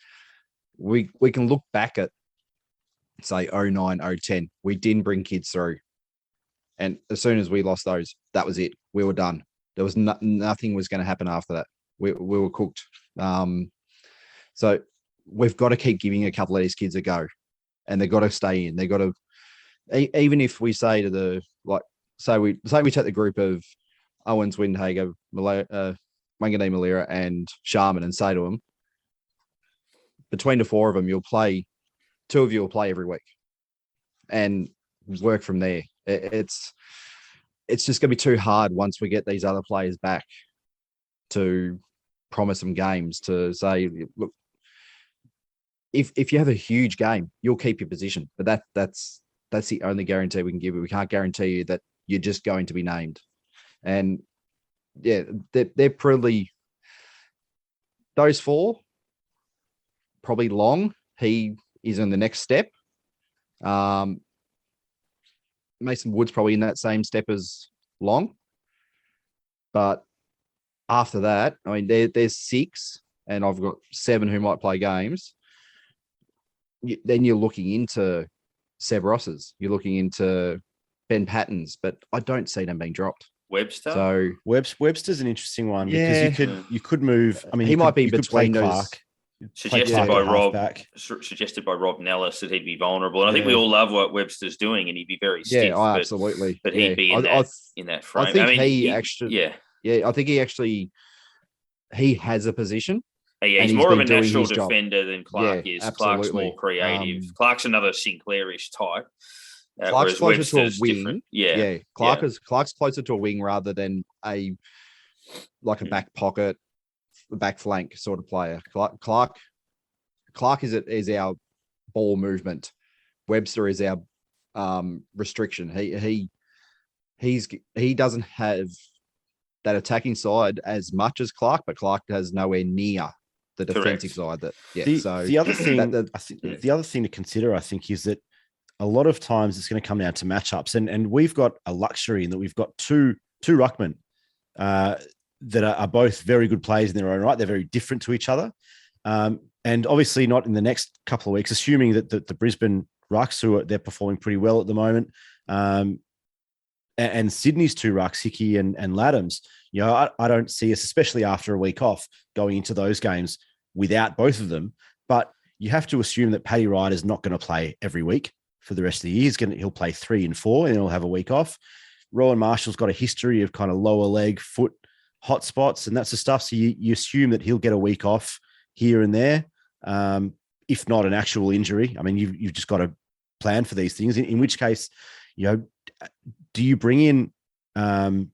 we can look back at, say, 09, 010. We didn't bring kids through. And as soon as we lost those, that was it. We were done. There was nothing was going to happen after that. We were cooked. So we've got to keep giving a couple of these kids a go, and they've got to stay in. They've got to, even if we say to the, like, say we take the group of Owens, Windhager, Wangani Malira, and Sharman, and say to them, between the 4 of them, 2 of you will play every week, and work from there. It's just going to be too hard once we get these other players back to promise them games, to say, look, if you have a huge game, you'll keep your position, but that's the only guarantee we can give you. We can't guarantee you that you're just going to be named. And yeah, they're probably, those 4, probably Long. He is in the next step. Mason Wood's probably in that same step as Long. But after that, I mean, there's 6, and I've got 7 who might play games. Then you're looking into Severos's, you're looking into Ben Pattons, but I don't see them being dropped. Webster. So Webster's an interesting one, because you could move. I mean, he might be between those. Clark. Suggested by Rob Nellis that he'd be vulnerable. And I think we all love what Webster's doing, and he'd be very stiff. Yeah, absolutely. But he'd be in that frame. I think I think he has a position. Yeah, he's more of a natural defender than Clark is. Absolutely. Clark's more creative. Clark's another Sinclairish type. Clark's closer to a wing. Different. Clark's closer to a wing rather than a back pocket, back flank sort of player. Clark is our ball movement. Webster is our restriction. He doesn't have that attacking side as much as Clark, but Clark has nowhere near the defensive side. The other thing to consider, I think, is that a lot of times it's going to come down to matchups, and we've got a luxury in that we've got two ruckmen that are both very good players in their own right. They're very different to each other, and obviously not in the next couple of weeks, assuming that the Brisbane rucks, they're performing pretty well at the moment, and Sydney's 2 rucks, Hickey and Laddams. You know, I don't see us, especially after a week off, going into those games without both of them. But you have to assume that Paddy Ryder's not going to play every week for the rest of the year. He'll play 3 and 4, and he'll have a week off. Rowan Marshall's got a history of kind of lower leg, foot hot spots, and that's the stuff. So you assume that he'll get a week off here and there, if not an actual injury. I mean, you've just got to plan for these things. In which case, you know, do you bring in Tom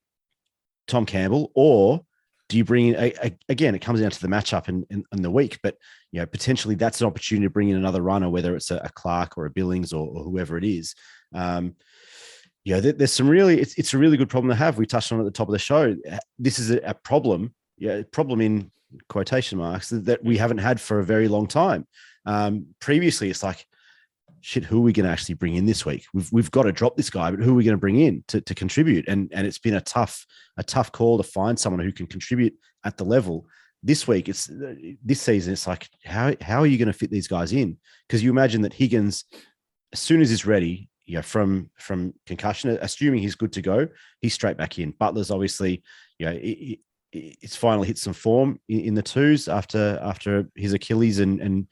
Campbell, or do you bring in again? It comes down to the matchup and the week, but you know, potentially that's an opportunity to bring in another runner, whether it's a Clark or a Billings or whoever it is. There's some really, it's a really good problem to have. We touched on it at the top of the show. This is a problem, problem in quotation marks, that we haven't had for a very long time. Previously, it's like, shit, who are we going to actually bring in this week? We've got to drop this guy, but who are we going to bring in to contribute? And it's been a tough call to find someone who can contribute at the level. This week, this season, it's like, how are you going to fit these guys in? Because you imagine that Higgins, as soon as he's ready, from concussion, assuming he's good to go, he's straight back in. Butler's obviously, it's finally hit some form in the twos after his Achilles and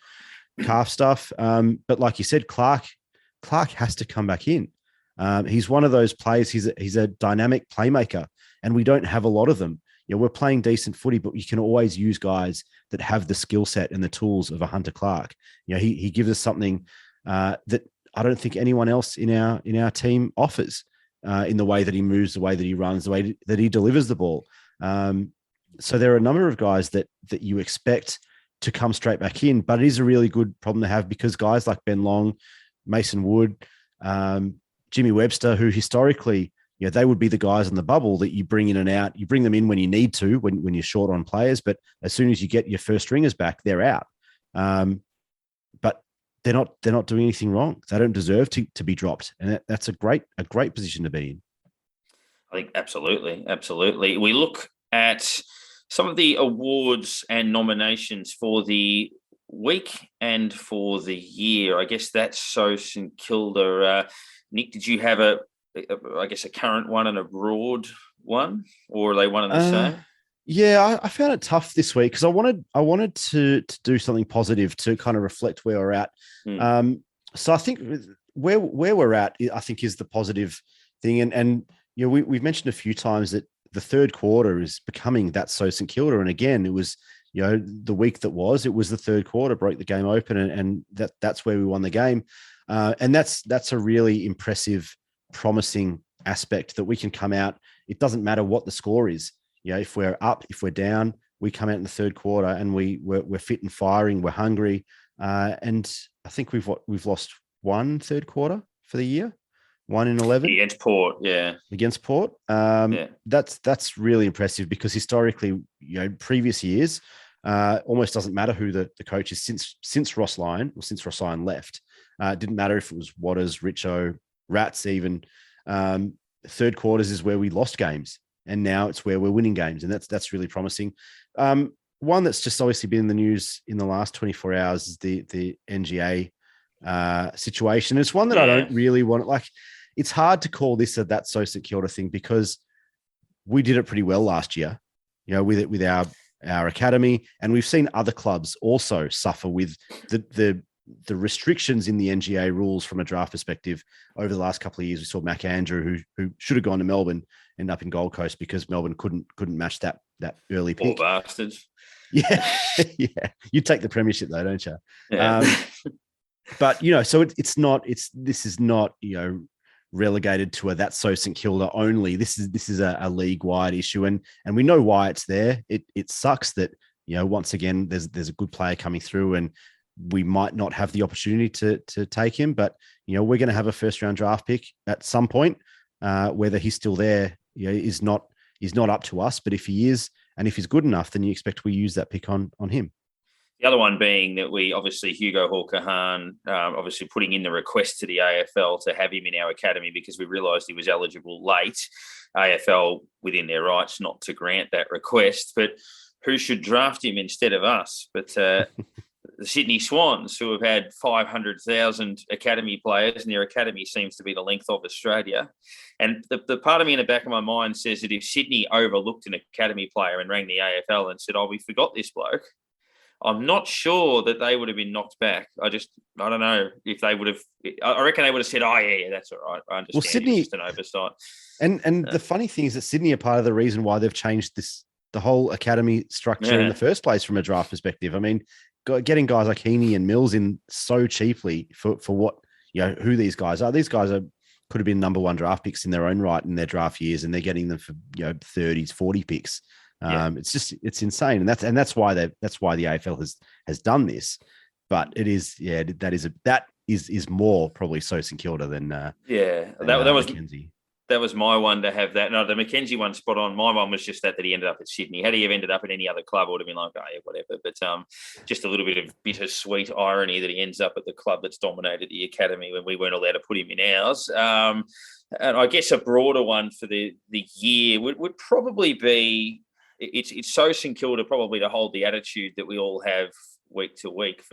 calf stuff. But like you said, Clark has to come back in. He's one of those players. He's a dynamic playmaker, and we don't have a lot of them. We're playing decent footy, but you can always use guys that have the skill set and the tools of a Hunter Clark. He gives us something that I don't think anyone else in our team offers, in the way that he moves, the way that he runs, the way that he delivers the ball. So there are a number of guys that you expect to come straight back in. But it is a really good problem to have because guys like Ben Long, Mason Wood, Jimmy Webster, who historically, they would be the guys in the bubble that you bring in and out. You bring them in when you need to, when you're short on players. But as soon as you get your first stringers back, they're out. But they're not doing anything wrong. They don't deserve to be dropped, and that's a great position to be in. I think absolutely. We look at some of the awards and nominations for the week and for the year. I guess that's so St Kilda. Nick, did you have a current one and a broad one, or are they one and the same? Yeah, I found it tough this week because I wanted to do something positive to kind of reflect where we're at. So I think where we're at, I think, is the positive thing. And we've mentioned a few times that the third quarter is becoming that so St Kilda. And again, it was, the week that was, it was the third quarter, broke the game open, and that's where we won the game. And that's a really impressive, promising aspect that we can come out. It doesn't matter what the score is. If we're up, if we're down, we come out in the third quarter and we're fit and firing, we're hungry. And I think we've lost one third quarter for the year, 1 in 11 against Port. Yeah, against Port. That's really impressive because historically, previous years, almost doesn't matter who the coach is since Ross Lyon left. It didn't matter if it was Waters, Richo, Rats, even. Third quarters is where we lost games, and now it's where we're winning games, and that's really promising. One that's just obviously been in the news in the last 24 hours is the NGA situation. It's one that I don't really want. Like, it's hard to call this a that's so St Kilda thing because we did it pretty well last year, with our academy, and we've seen other clubs also suffer with the restrictions in the NGA rules from a draft perspective over the last couple of years. We saw Mac Andrew, who should have gone to Melbourne, end up in Gold Coast because Melbourne couldn't match that early pick. Poor bastards. Yeah, yeah. You take the premiership though, don't you? Yeah. But so this is not relegated to a that's so St Kilda only. This is a league wide issue, and we know why it's there. It sucks that once again there's a good player coming through and we might not have the opportunity to take him, but we're going to have a first round draft pick at some point. Whether he's still there, is not up to us. But if he is, and if he's good enough, then you expect we use that pick on him. The other one being that we obviously Hugo Hawker-Hahn, obviously putting in the request to the AFL to have him in our academy because we realised he was eligible late. AFL within their rights not to grant that request, but who should draft him instead of us? But the Sydney Swans, who have had 500,000 academy players, and their academy seems to be the length of Australia. And the part of me in the back of my mind says that if Sydney overlooked an academy player and rang the AFL and said, we forgot this bloke, I'm not sure that they would have been knocked back. I don't know if they would have. I reckon they would have said, yeah, that's all right. I understand. Well, Sydney, it's just an oversight. And the funny thing is that Sydney are part of the reason why they've changed the whole academy structure in the first place from a draft perspective. I mean, getting guys like Heaney and Mills in so cheaply for what, who these guys are. These guys could have been number one draft picks in their own right in their draft years, and they're getting them for 30s, 40 picks. It's insane, and that's why the AFL has done this. But it is, that is more probably so St Kilda than that was Mackenzie. That was my one to have that. No, the Mackenzie one spot on. My one was just that he ended up at Sydney. Had he have ended up at any other club, I would have been like, whatever. But just a little bit of bittersweet irony that he ends up at the club that's dominated the academy when we weren't allowed to put him in ours. And I guess a broader one for the year would probably be, it's so St Kilda probably to hold the attitude that we all have week to week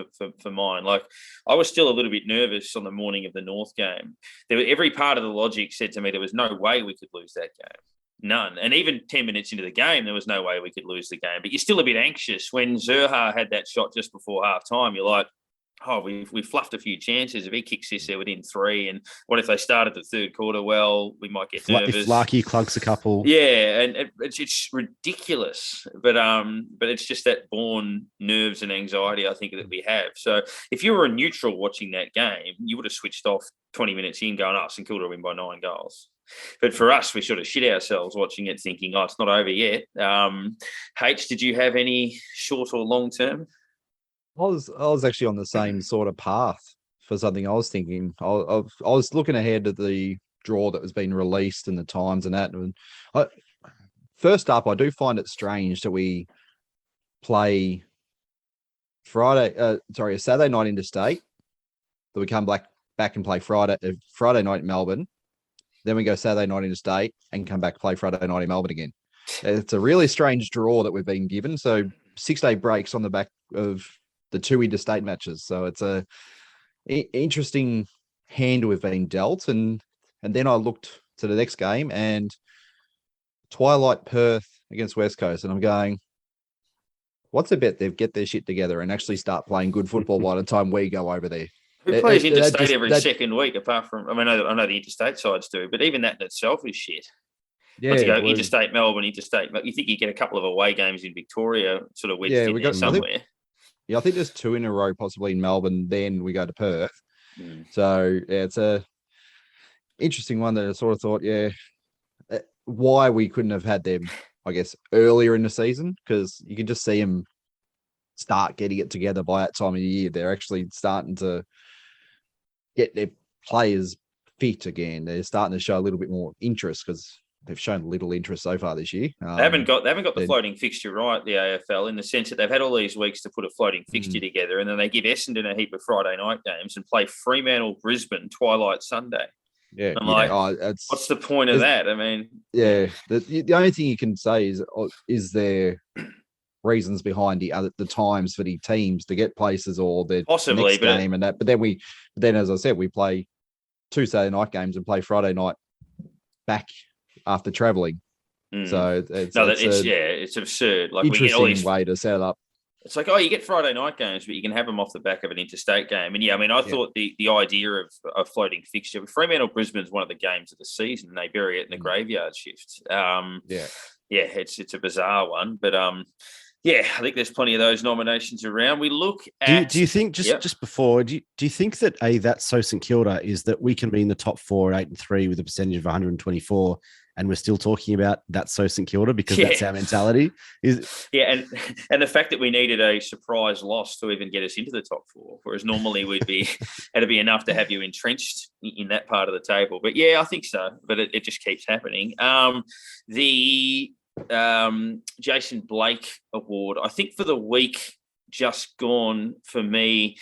for mine. Like, I was still a little bit nervous on the morning of the North game. Every part of the logic said to me there was no way we could lose that game. None. And even 10 minutes into the game, there was no way we could lose the game. But you're still a bit anxious. When Zerha had that shot just before half time, you're like, we fluffed a few chances. If he kicks this there within 3, and what if they started the third quarter well, we might get nervous. If Larky clunks a couple. Yeah, and it's ridiculous. But it's just that born nerves and anxiety, I think, that we have. So if you were a neutral watching that game, you would have switched off 20 minutes in going, St Kilda win by 9 goals. But for us, we sort of shit ourselves watching it thinking, it's not over yet. H, did you have any short or long term? I was actually on the same sort of path for something I was thinking. I was looking ahead at the draw that was being released and the times and that. And first up, I do find it strange that we play a Saturday night interstate, that we come back and play Friday night in Melbourne. Then we go Saturday night interstate and come back play Friday night in Melbourne again. It's a really strange draw that we've been given. So 6-day breaks on the back of the 2 interstate matches. So it's a interesting hand we've been dealt. And then I looked to the next game and Twilight Perth against West Coast. And I'm going, what's a bet they get their shit together and actually start playing good football by the time we go over there? Who plays interstate every second week, apart from, I mean, I know the interstate sides do, but even that in itself is shit. Yeah, to go interstate Melbourne, interstate. You think you get a couple of away games in Victoria, sort of wedged in there somewhere. I think there's 2 in a row, possibly in Melbourne. Then we go to Perth. So yeah, it's a interesting one that I sort of thought, why we couldn't have had them, I guess, earlier in the season, because you can just see them start getting it together by that time of the year. They're actually starting to get their players fit again. They're starting to show a little bit more interest, because they've shown little interest so far this year. They haven't got the floating fixture right, the AFL, in the sense that they've had all these weeks to put a floating fixture together, and then they give Essendon a heap of Friday night games and play Fremantle, Brisbane, Twilight Sunday. Yeah, I'm like, what's the point of that? I mean, the only thing you can say is there reasons behind the times for the teams to get places, or the possibly next game and that. But then as I said, we play 2 Saturday night games and play Friday night back after traveling. So it's absurd. Like, interesting, we get all these way to set up. It's like, you get Friday night games, but you can have them off the back of an interstate game. And I thought the idea of a floating fixture, Fremantle Brisbane's one of the games of the season. They bury it in the graveyard shift. It's a bizarre one, but I think there's plenty of those nominations around. We look at. Do you think just before? Do you think that that's so St Kilda is that we can be in the top 4 at 8-3 with a percentage of 124, and we're still talking about that's so St Kilda because that's our mentality? And the fact that we needed a surprise loss to even get us into the top 4, whereas normally it'd be enough to have you entrenched in that part of the table. But I think so. But it just keeps happening. The Jason Blake Award, I think, for the week just gone for me.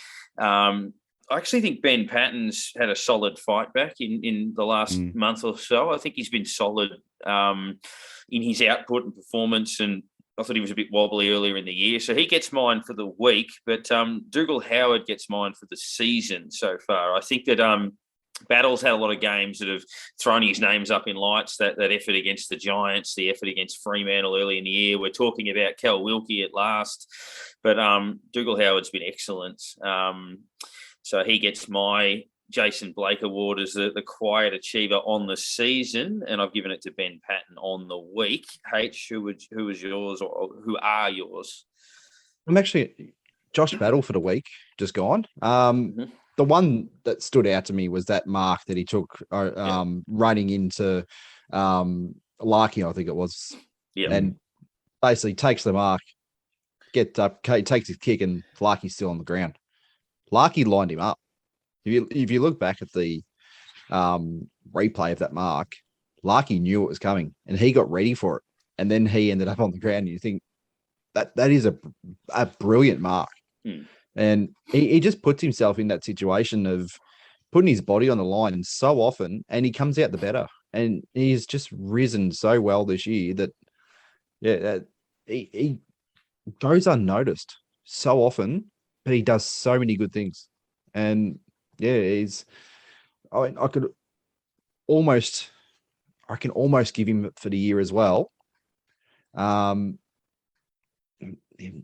I actually think Ben Patton's had a solid fight back in the last month or so. I think he's been solid in his output and performance, and I thought he was a bit wobbly earlier in the year. So he gets mine for the week, but Dougal Howard gets mine for the season so far. I think that Battle's had a lot of games that have thrown his names up in lights, that effort against the Giants, the effort against Fremantle early in the year. We're talking about Cal Wilkie at last, but Dougal Howard's been excellent. So he gets my Jason Blake Award as the quiet achiever on the season, and I've given it to Ben Patton on the week. H, who is yours, or who are yours? I'm actually Josh Battle for the week, just gone. The one that stood out to me was that mark that he took running into Larky, I think it was, and basically takes the mark, gets up, takes his kick, and Larky's still on the ground. Larky lined him up. If you look back at the replay of that mark, Larky knew it was coming and he got ready for it. And then he ended up on the ground. And you think that is a brilliant mark. And he just puts himself in that situation of putting his body on the line so often, and he comes out the better. And he's just risen so well this year that he goes unnoticed so often, but he does so many good things. And I can almost give him for the year as well. Probably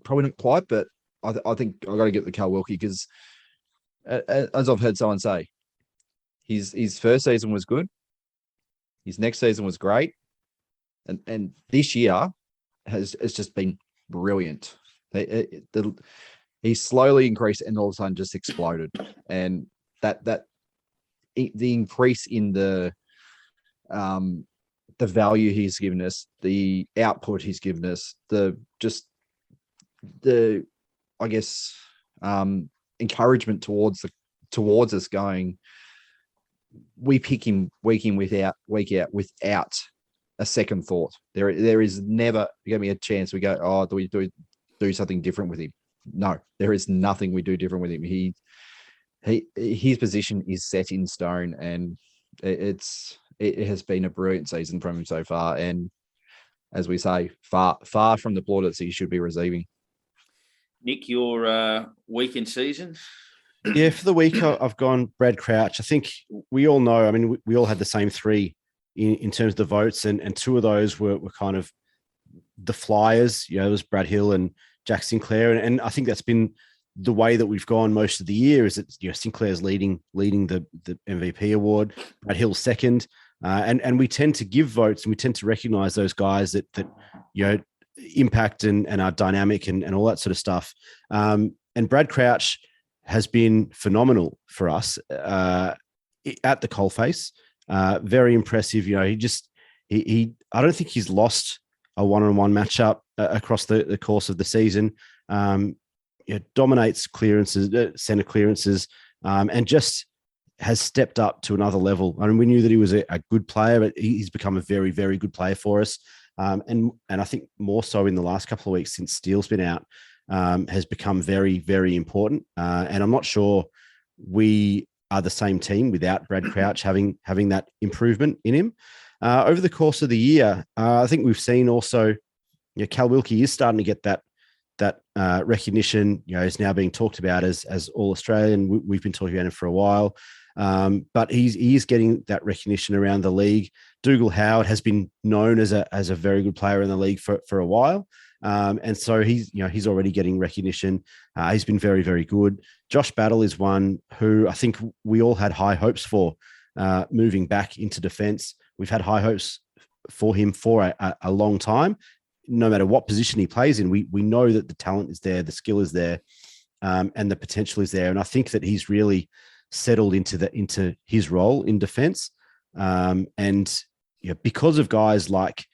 not quite, but I think I got to get the Cal Wilkie, because as I've heard someone say, his first season was good, his next season was great, and this year has just been brilliant. He slowly increased and all of a sudden just exploded, and that the increase in the value he's given us, the output he's given us, the encouragement towards us going, we pick him week in, week out without a second thought. There is never going to be a chance we go, oh, do we do something different with him? No, there is nothing we do different with him. His position is set in stone, and it has been a brilliant season from him so far. And as we say, far from the plaudits he should be receiving. Nick, your week in season? Yeah, for the week, I've gone Brad Crouch. I think we all know, I mean, we all had the same three in terms of the votes, and two of those were kind of the flyers. You know, it was Brad Hill and Jack Sinclair. And I think that's been the way that we've gone most of the year, is that, you know, Sinclair's leading the MVP award, Brad Hill second. And we tend to give votes, and we tend to recognize those guys that you know, impact and are dynamic and all that sort of stuff. And Brad Crouch has been phenomenal for us at the coalface. Very impressive. You know, he I don't think he's lost a one-on-one matchup across the course of the season. Dominates clearances, center clearances, and just has stepped up to another level. I mean, we knew that he was a good player, but he's become a very, very good player for us. And I think more so in the last couple of weeks since Steele's been out, has become very, very important. And I'm not sure we are the same team without Brad Crouch having that improvement in him. Over the course of the year, I think we've seen also, you know, Cal Wilkie is starting to get that recognition. You know, is now being talked about as All-Australian. We've been talking about him for a while. But he is getting that recognition around the league. Dougal Howard has been known as a very good player in the league for a while. And so he's already getting recognition. He's been very, very good. Josh Battle is one who I think we all had high hopes for, moving back into defense. We've had high hopes for him for a long time. No matter what position he plays in, we know that the talent is there, the skill is there, and the potential is there. And I think that he's really settled into his role in defense. And you know, because of guys like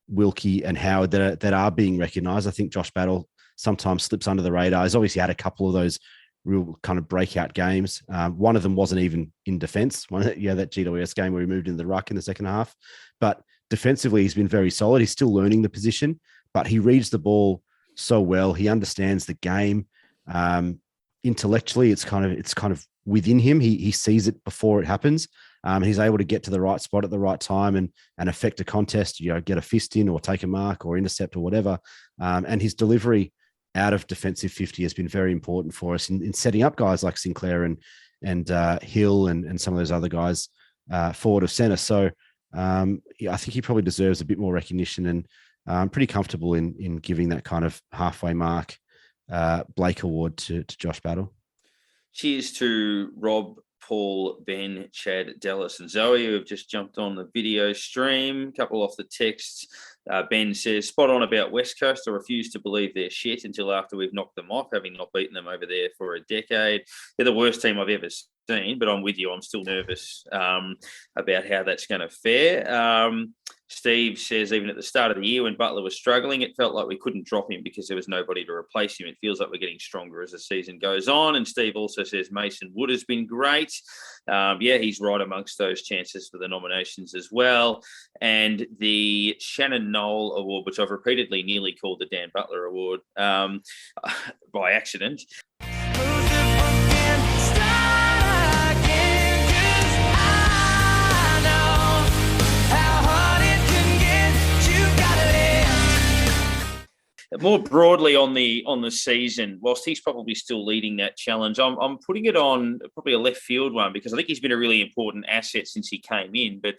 Wilkie and Howard that are being recognized, I think Josh Battle sometimes slips under the radar. He's obviously had a couple of those real kind of breakout games. One of them wasn't even in defense. That GWS game where he moved into the ruck in the second half. But defensively, he's been very solid. He's still learning the position, but he reads the ball so well. He understands the game. Intellectually, it's kind of within him. He sees it before it happens. He's able to get to the right spot at the right time and affect a contest, you know, get a fist in or take a mark or intercept or whatever. And his delivery out of defensive 50 has been very important for us in setting up guys like Sinclair and Hill and some of those other guys forward of center. So I think he probably deserves a bit more recognition, and I'm pretty comfortable in giving that kind of halfway mark Blake Award to Josh Battle. Cheers to Rob, Paul, Ben, Chad, Dallas, and Zoe, who have just jumped on the video stream. A couple off the texts. Ben says, spot on about West Coast. I refuse to believe they're shit until after we've knocked them off, having not beaten them over there for a decade. They're the worst team I've ever seen, but I'm with you. I'm still nervous about how that's going to fare. Steve says, even at the start of the year when Butler was struggling, it felt like we couldn't drop him because there was nobody to replace him. It feels like we're getting stronger as the season goes on. And Steve also says Mason Wood has been great. He's right amongst those chances for the nominations as well. And the Shannon Knoll Award, which I've repeatedly nearly called the Dan Butler Award by accident. More broadly on the season, whilst he's probably still leading that challenge, I'm putting it on probably a left field one, because I think he's been a really important asset since he came in, but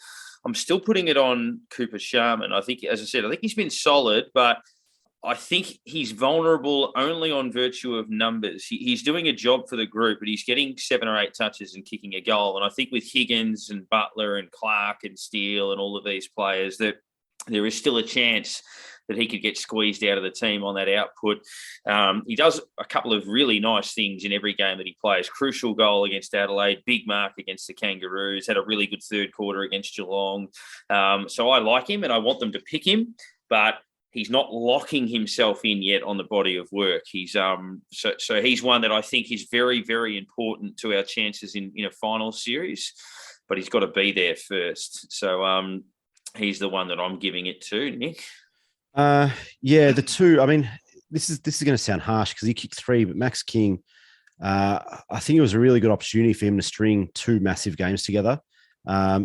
I'm still putting it on Cooper Sharman. I think, as I said, I think he's been solid, but I think he's vulnerable only on virtue of numbers. He's doing a job for the group, but he's getting 7 or 8 touches and kicking a goal. And I think with Higgins and Butler and Clark and Steele and all of these players, that there is still a chance that he could get squeezed out of the team on that output. He does a couple of really nice things in every game that he plays. Crucial goal against Adelaide, big mark against the Kangaroos, had a really good third quarter against Geelong. So I like him and I want them to pick him, but he's not locking himself in yet on the body of work. He's so he's one that I think is very, very important to our chances in a final series, but he's got to be there first. So he's the one that I'm giving it to, Nick. Yeah, the two. I mean, this is going to sound harsh because he kicked 3, but Max King, I think it was a really good opportunity for him to string 2 massive games together.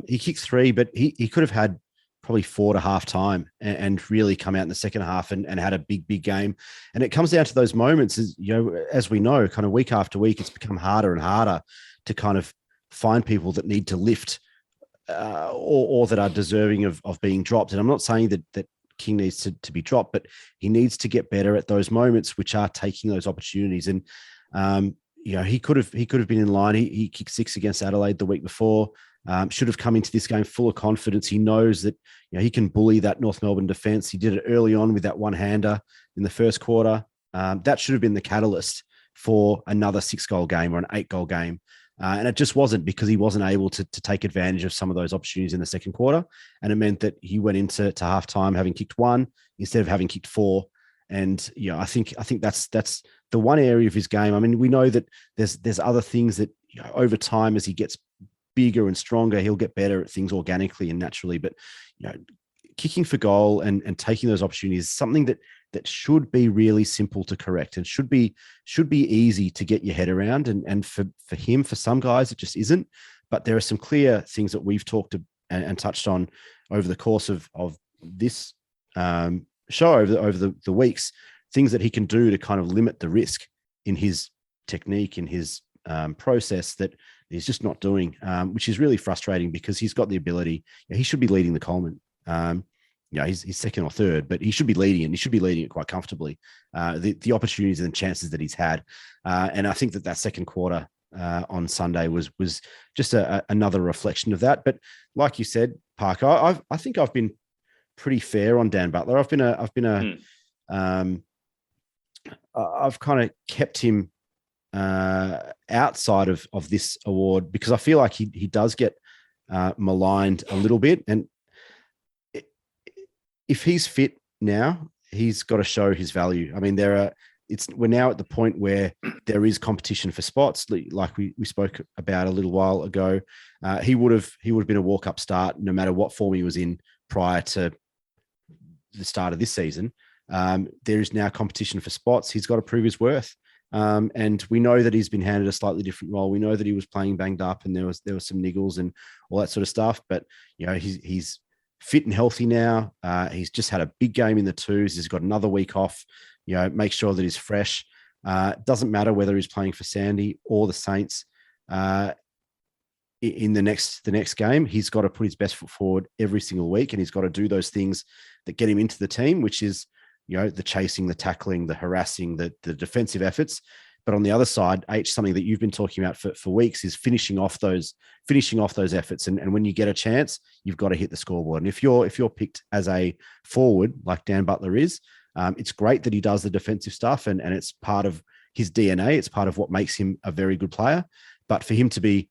He kicked 3, but he could have had probably 4 to half time and really come out in the second half and had a big, big game. And it comes down to those moments, as we know, kind of week after week, it's become harder and harder to kind of find people that need to lift or that are deserving of being dropped. And I'm not saying that King needs to be dropped, but he needs to get better at those moments, which are taking those opportunities. And he could have been in line. He kicked 6 against Adelaide the week before. Should have come into this game full of confidence. He knows that he can bully that North Melbourne defence. He did it early on with that one-hander in the first quarter. That should have been the catalyst for another 6-goal game or an 8-goal game. And it just wasn't, because he wasn't able to take advantage of some of those opportunities in the second quarter. And it meant that he went into halftime having kicked 1 instead of having kicked 4. And I think that's the one area of his game. I mean, we know that there's other things that over time, as he gets bigger and stronger, he'll get better at things organically and naturally. But kicking for goal and taking those opportunities is something that should be really simple to correct and should be easy to get your head around. And for him, for some guys, it just isn't. But there are some clear things that we've talked and touched on over the course of this show over the weeks, things that he can do to kind of limit the risk in his technique, in his process, that he's just not doing, which is really frustrating because he's got the ability. He should be leading the Coleman. He's second or third, but he should be leading it. And he should be leading it quite comfortably. The opportunities and the chances that he's had, and I think that second quarter on Sunday was just another reflection of that. But like you said, Parker, I think I've been pretty fair on Dan Butler. I've kind of kept him outside of this award because I feel like he does get maligned a little bit. And if he's fit now, he's got to show his value. I mean, we're now at the point where there is competition for spots, like we spoke about a little while ago. He would have been a walk-up start no matter what form he was in prior to the start of this season. There is now competition for spots. He's got to prove his worth. And we know that he's been handed a slightly different role. We know that he was playing banged up and there was some niggles and all that sort of stuff. But he's fit and healthy now. He's just had a big game in the twos. He's got another week off. Make sure that he's fresh. It doesn't matter whether he's playing for Sandy or the Saints. In the next game, he's got to put his best foot forward every single week, and he's got to do those things that get him into the team, which is the chasing, the tackling, the harassing, the defensive efforts. But on the other side, something that you've been talking about for weeks is finishing off those efforts. And when you get a chance, you've got to hit the scoreboard. And if you're picked as a forward like Dan Butler is, it's great that he does the defensive stuff, and it's part of his DNA. It's part of what makes him a very good player. But for him to be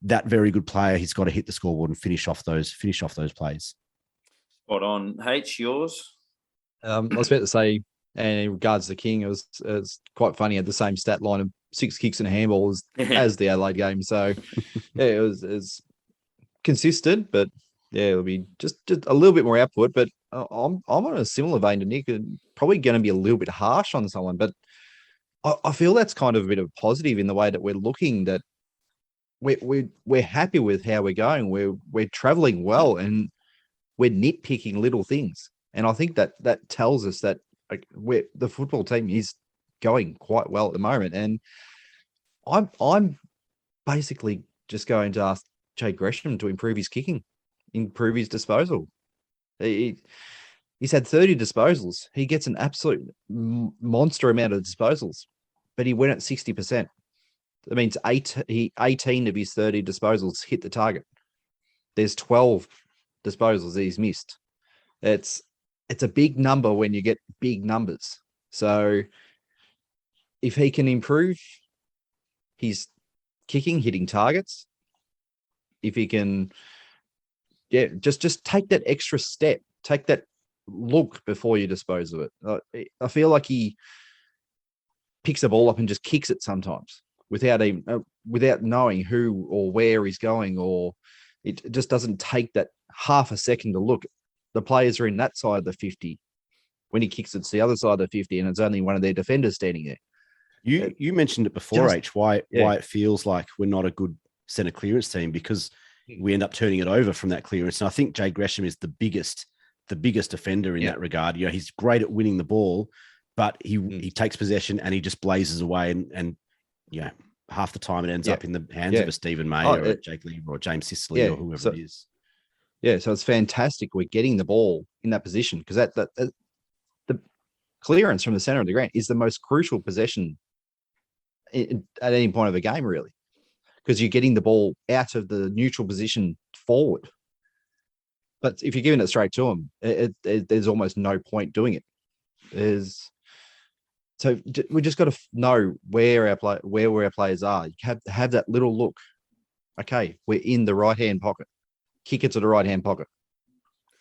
that very good player, he's got to hit the scoreboard and finish off those plays. Spot on. H, yours? I was about to say, and in regards to King, it was quite funny. He had the same stat line of 6 kicks and a handball as the Adelaide game. So yeah, it was consistent, but yeah, it'll be just a little bit more output. But I'm on a similar vein to Nick, and probably going to be a little bit harsh on someone, but I feel that's kind of a bit of a positive in the way that we're looking, that we're happy with how we're going. We're traveling well, and we're nitpicking little things. And I think that tells us that the football team is going quite well at the moment. And I'm basically just going to ask Jay Gresham to improve his kicking, improve his disposal. He's had 30 disposals. He gets an absolute monster amount of disposals, but he went at 60%. That means 18 of his 30 disposals hit the target. There's 12 disposals that he's missed. It's a big number when you get big numbers. So if he can improve his kicking, hitting targets, if he can, just take that extra step, take that look before you dispose of it. I feel like he picks the ball up and just kicks it sometimes without knowing who or where he's going, or it just doesn't take that half a second to look. The players are in that side of the 50. When he kicks it's the other side of the 50, and it's only one of their defenders standing there. You mentioned it before, why it feels like we're not a good centre clearance team, because we end up turning it over from that clearance. And I think Jay Gresham is the biggest offender in that regard. You know, he's great at winning the ball, but he takes possession and he just blazes away, and you know, half the time it ends up in the hands of a Stephen May or Jake Lever or James Sicily or whoever it is. Yeah, so it's fantastic we're getting the ball in that position, because that the clearance from the center of the ground is the most crucial possession at any point of a game, really, because you're getting the ball out of the neutral position forward. But if you're giving it straight to them, there's almost no point doing it. So we just got to know where our players are. You have that little look. Okay, we're in the right hand pocket. Kick it to the right hand pocket.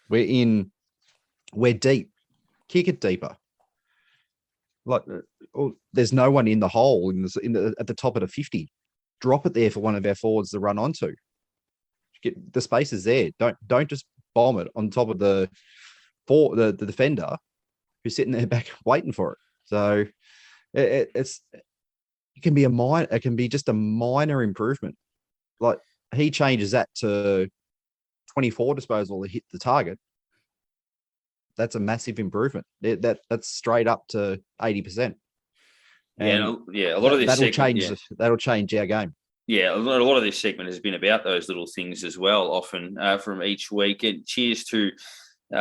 We're deep. Kick it deeper. Like, there's no one in the hole at the top of the 50. Drop it there for one of our forwards to run onto. The space is there. Don't just bomb it on top of the defender who's sitting there back waiting for it. So it can be just a minor improvement. Like, he changes that to 24 disposal to hit the target. That's a massive improvement. That's straight up to 80%. And a lot of this that'll change our game. Yeah, a lot of this segment has been about those little things as well, often from each week. And cheers to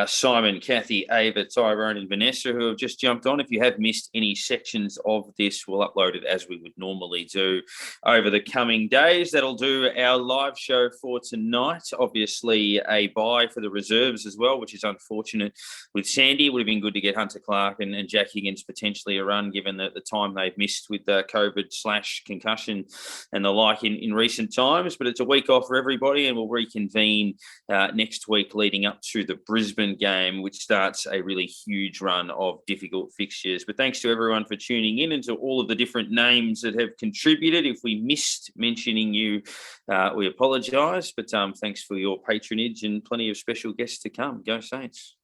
Simon, Kathy, Ava, Tyrone and Vanessa, who have just jumped on. If you have missed any sections of this, we'll upload it as we would normally do over the coming days. That'll do our live show for tonight. Obviously, a bye for the reserves as well, which is unfortunate with Sandy. It would have been good to get Hunter Clark and Jack Higgins potentially a run, given the time they've missed with COVID/concussion and the like in recent times. But it's a week off for everybody, and we'll reconvene next week leading up to the Brisbane game, which starts a really huge run of difficult fixtures. But thanks to everyone for tuning in, and to all of the different names that have contributed. If we missed mentioning you, we apologise, but thanks for your patronage and plenty of special guests to come. Go Saints.